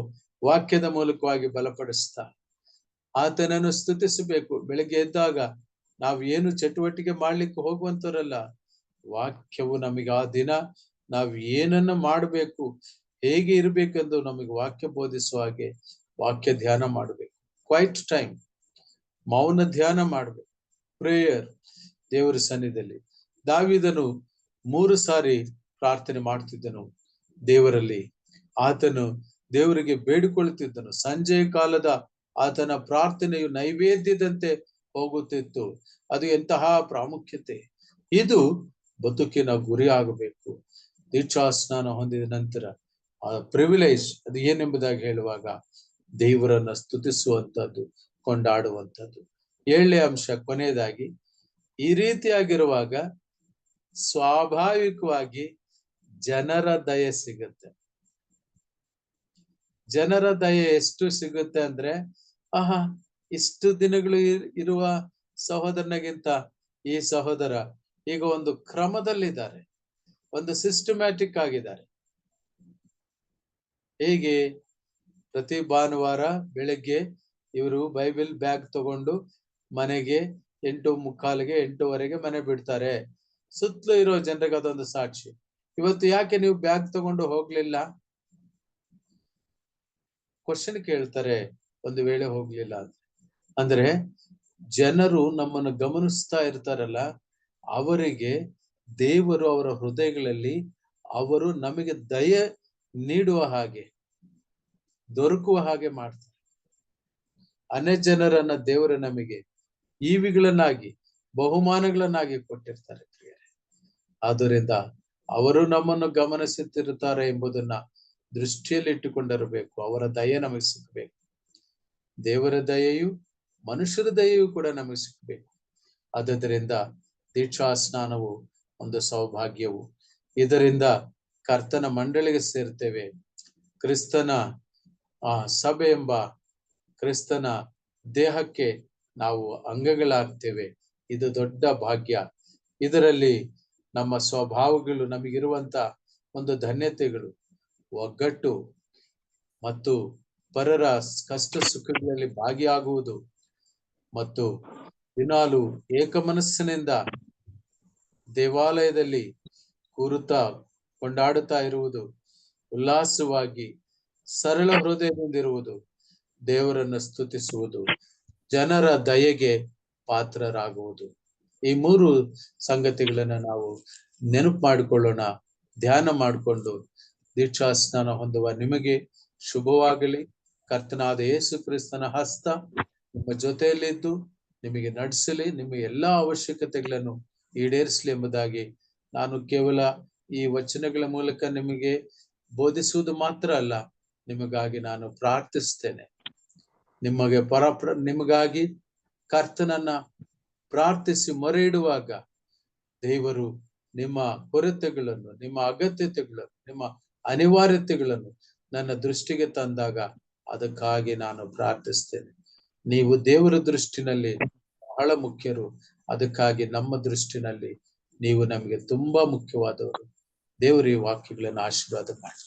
ವಾಕ್ಯದ ಮೂಲಕವಾಗಿ ಬಲಪಡಿಸ್ತಾ ಆತನನ್ನು ಸ್ತುತಿಸಬೇಕು. ಬೆಳಿಗ್ಗೆ ಎದ್ದಾಗ ನಾವು ಏನು ಚಟುವಟಿಕೆ ಮಾಡ್ಲಿಕ್ಕೆ ಹೋಗುವಂತವರಲ್ಲ, ವಾಕ್ಯವು ನಮಗೆ ಆ ದಿನ ನಾವು ಏನನ್ನ ಮಾಡಬೇಕು, ಹೇಗೆ ಇರಬೇಕೆಂದು ನಮಗೆ ವಾಕ್ಯ ಬೋಧಿಸುವ ಹಾಗೆ ವಾಕ್ಯ ಧ್ಯಾನ ಮಾಡಬೇಕು. ಕ್ವೈಟ್ ಟೈಮ್, ಮೌನ ಧ್ಯಾನ ಮಾಡಬೇಕು, ಪ್ರೇಯರ್, ದೇವರ ಸನ್ನಿಧಿಯಲ್ಲಿ. ದಾವೀದನು 3 ಸಾರಿ ಪ್ರಾರ್ಥನೆ ಮಾಡ್ತಿದ್ದನು. ದೇವರಲ್ಲಿ ಆತನು ದೇವರಿಗೆ ಬೇಡಿಕೊಳ್ಳುತ್ತಿದ್ದನು. ಸಂಜೆಯ ಕಾಲದ ಆತನ ಪ್ರಾರ್ಥನೆಯು ನೈವೇದ್ಯದಂತೆ ಹೋಗುತ್ತಿತ್ತು. ಅದು ಎಂತಹ ಪ್ರಾಮುಖ್ಯತೆ! ಇದು ಬದುಕಿನ ಗುರಿ ಆಗಬೇಕು. ದೀಕ್ಷಾ ಸ್ನಾನ ಹೊಂದಿದ ನಂತರ ಆ ಪ್ರಿವಿಲೇಜ್ ಅದು ಏನೆಂಬುದಾಗಿ ಹೇಳುವಾಗ ದೇವರನ್ನ ಸ್ತುತಿಸುವಂತದ್ದು, ಕೊಂಡಾಡುವಂಥದ್ದು. 7ನೇ ಅಂಶ ಕೊನೆಯದಾಗಿ, ಈ ರೀತಿಯಾಗಿರುವಾಗ ಸ್ವಾಭಾವಿಕವಾಗಿ ಜನರ ದಯೆ ಸಿಗುತ್ತೆ. ಜನರ ದಯೆ ಎಷ್ಟು ಸಿಗುತ್ತೆ ಅಂದ್ರೆ, ಆಹಾ, ಇಷ್ಟು ದಿನಗಳು ಇರುವ ಸಹೋದರನಿಗಿಂತ ಈ ಸಹೋದರ ಈಗ ಒಂದು ಕ್ರಮದಲ್ಲಿದ್ದಾರೆ, ಒಂದು ಸಿಸ್ಟಮ್ಯಾಟಿಕ್ ಆಗಿದ್ದಾರೆ. ಹೇಗೆ? ಪ್ರತಿ ಭಾನುವಾರ ಬೆಳಗ್ಗೆ ಇವರು ಬೈಬಲ್ ಬ್ಯಾಗ್ ತಗೊಂಡು ಮನೆಗೆ 8:45ಗೆ 8:15ಗೆ ಮನೆ ಬಿಡ್ತಾರೆ. ಸುತ್ತಲೂ ಇರೋ ಜನರಿಗೆ ಅದೊಂದು ಸಾಕ್ಷಿ. ಇವತ್ತು ಯಾಕೆ ನೀವು ಬ್ಯಾಗ್ ತಗೊಂಡು ಹೋಗ್ಲಿಲ್ಲ? ಕ್ವಶನ್ ಕೇಳ್ತಾರೆ ಒಂದು ವೇಳೆ ಹೋಗ್ಲಿಲ್ಲ ಅಂದ್ರೆ. ಜನರು ನಮ್ಮನ್ನು ಗಮನಿಸ್ತಾ ಇರ್ತಾರಲ್ಲ, ಅವರಿಗೆ ದೇವರು ಅವರ ಹೃದಯಗಳಲ್ಲಿ ಅವರು ನಮಗೆ ದಯೆ ನೀಡುವ ಹಾಗೆ, ದೊರಕುವ ಹಾಗೆ ಮಾಡ್ತಾರೆ. ಅನೇಕ ಜನರನ್ನ ದೇವರು ನಮಗೆ ಈವಿಗಳನ್ನಾಗಿ, ಬಹುಮಾನಗಳನ್ನಾಗಿ ಕೊಟ್ಟಿರ್ತಾರೆ ಪ್ರಿಯರೇ. ಆದ್ದರಿಂದ ಅವರು ನಮ್ಮನ್ನು ಗಮನಿಸುತ್ತಿರುತ್ತಾರೆ ಎಂಬುದನ್ನ ದೃಷ್ಟಿಯಲ್ಲಿ ಇಟ್ಟುಕೊಂಡಿರಬೇಕು. ಅವರ ದಯೆ ನಮಗೆ ಸಿಗಬೇಕು. ದೇವರ ದಯೆಯು ಮನುಷ್ಯರ ದಯೆಯು ಕೂಡ ನಮಗೆ ಸಿಗಬೇಕು. ಆದ್ದರಿಂದ ದೀಕ್ಷಾ ಸ್ನಾನವು ಒಂದು ಸೌಭಾಗ್ಯವು. ಇದರಿಂದ ಕರ್ತನ ಮಂಡಳಿಗೆ ಸೇರ್ತೇವೆ. ಕ್ರಿಸ್ತನ ಸಭೆ ಎಂಬ ಕ್ರಿಸ್ತನ ದೇಹಕ್ಕೆ ನಾವು ಅಂಗಗಳಾಗ್ತೇವೆ. ಇದು ದೊಡ್ಡ ಭಾಗ್ಯ. ಇದರಲ್ಲಿ ನಮ್ಮ ಸ್ವಭಾವಗಳು, ನಮಗಿರುವಂತ ಒಂದು ಧನ್ಯತೆಗಳು, ಒಗ್ಗಟ್ಟು ಮತ್ತು ಪರರ ಕಷ್ಟ ಸುಖಗಳಲ್ಲಿ ಭಾಗಿಯಾಗುವುದು ಮತ್ತು ದಿನಾಲು ಏಕಮನಸ್ಸಿನಿಂದ ದೇವಾಲಯದಲ್ಲಿ ಕೂರುತ್ತಾ ಕೊಂಡಾಡುತ್ತಾ ಇರುವುದು, ಉಲ್ಲಾಸವಾಗಿ ಸರಳ ಹೃದಯದಿಂದಿರುವುದು, ದೇವರನ್ನು ಸ್ತುತಿಸುವುದು, ಜನರ ದಯೆಗೆ ಪಾತ್ರರಾಗುವುದು. ಈ 3 ಸಂಗತಿಗಳನ್ನ ನಾವು ನೆನಪು ಮಾಡಿಕೊಳ್ಳೋಣ, ಧ್ಯಾನ ಮಾಡಿಕೊಂಡು ದೀಕ್ಷಾ ಸ್ನಾನ ಹೊಂದುವ ನಿಮಗೆ ಶುಭವಾಗಲಿ. ಕರ್ತನಾದ ಯೇಸು ಕ್ರಿಸ್ತನ ಹಸ್ತ ನಿಮ್ಮ ಜೊತೆಯಲ್ಲಿದ್ದು ನಿಮಗೆ ನಡೆಸಲಿ, ನಿಮ್ಮ ಎಲ್ಲಾ ಅವಶ್ಯಕತೆಗಳನ್ನು ಈಡೇರಿಸಲಿ ಎಂಬುದಾಗಿ ನಾನು ಕೇವಲ ಈ ವಚನಗಳ ಮೂಲಕ ನಿಮಗೆ ಬೋಧಿಸುವುದು ಮಾತ್ರ ಅಲ್ಲ, ನಿಮಗಾಗಿ ನಾನು ಪ್ರಾರ್ಥಿಸ್ತೇನೆ. ನಿಮಗಾಗಿ ಕರ್ತನನ್ನ ಪ್ರಾರ್ಥಿಸಿ ಮೊರೆ ಇಡುವಾಗ ದೇವರು ನಿಮ್ಮ ಕೊರತೆಗಳನ್ನು, ನಿಮ್ಮ ಅಗತ್ಯತೆಗಳನ್ನು, ನಿಮ್ಮ ಅನಿವಾರ್ಯತೆಗಳನ್ನು ನನ್ನ ದೃಷ್ಟಿಗೆ ತಂದಾಗ ಅದಕ್ಕಾಗಿ ನಾನು ಪ್ರಾರ್ಥಿಸ್ತೇನೆ. ನೀವು ದೇವರ ದೃಷ್ಟಿನಲ್ಲಿ ಬಹಳ ಮುಖ್ಯರು. ಅದಕ್ಕಾಗಿ ನಮ್ಮ ದೃಷ್ಟಿನಲ್ಲಿ ನೀವು ನಮಗೆ ತುಂಬಾ ಮುಖ್ಯವಾದವರು. ದೇವರು ಈ ವಾಕ್ಯಗಳನ್ನು ಆಶೀರ್ವಾದ ಮಾಡಿ.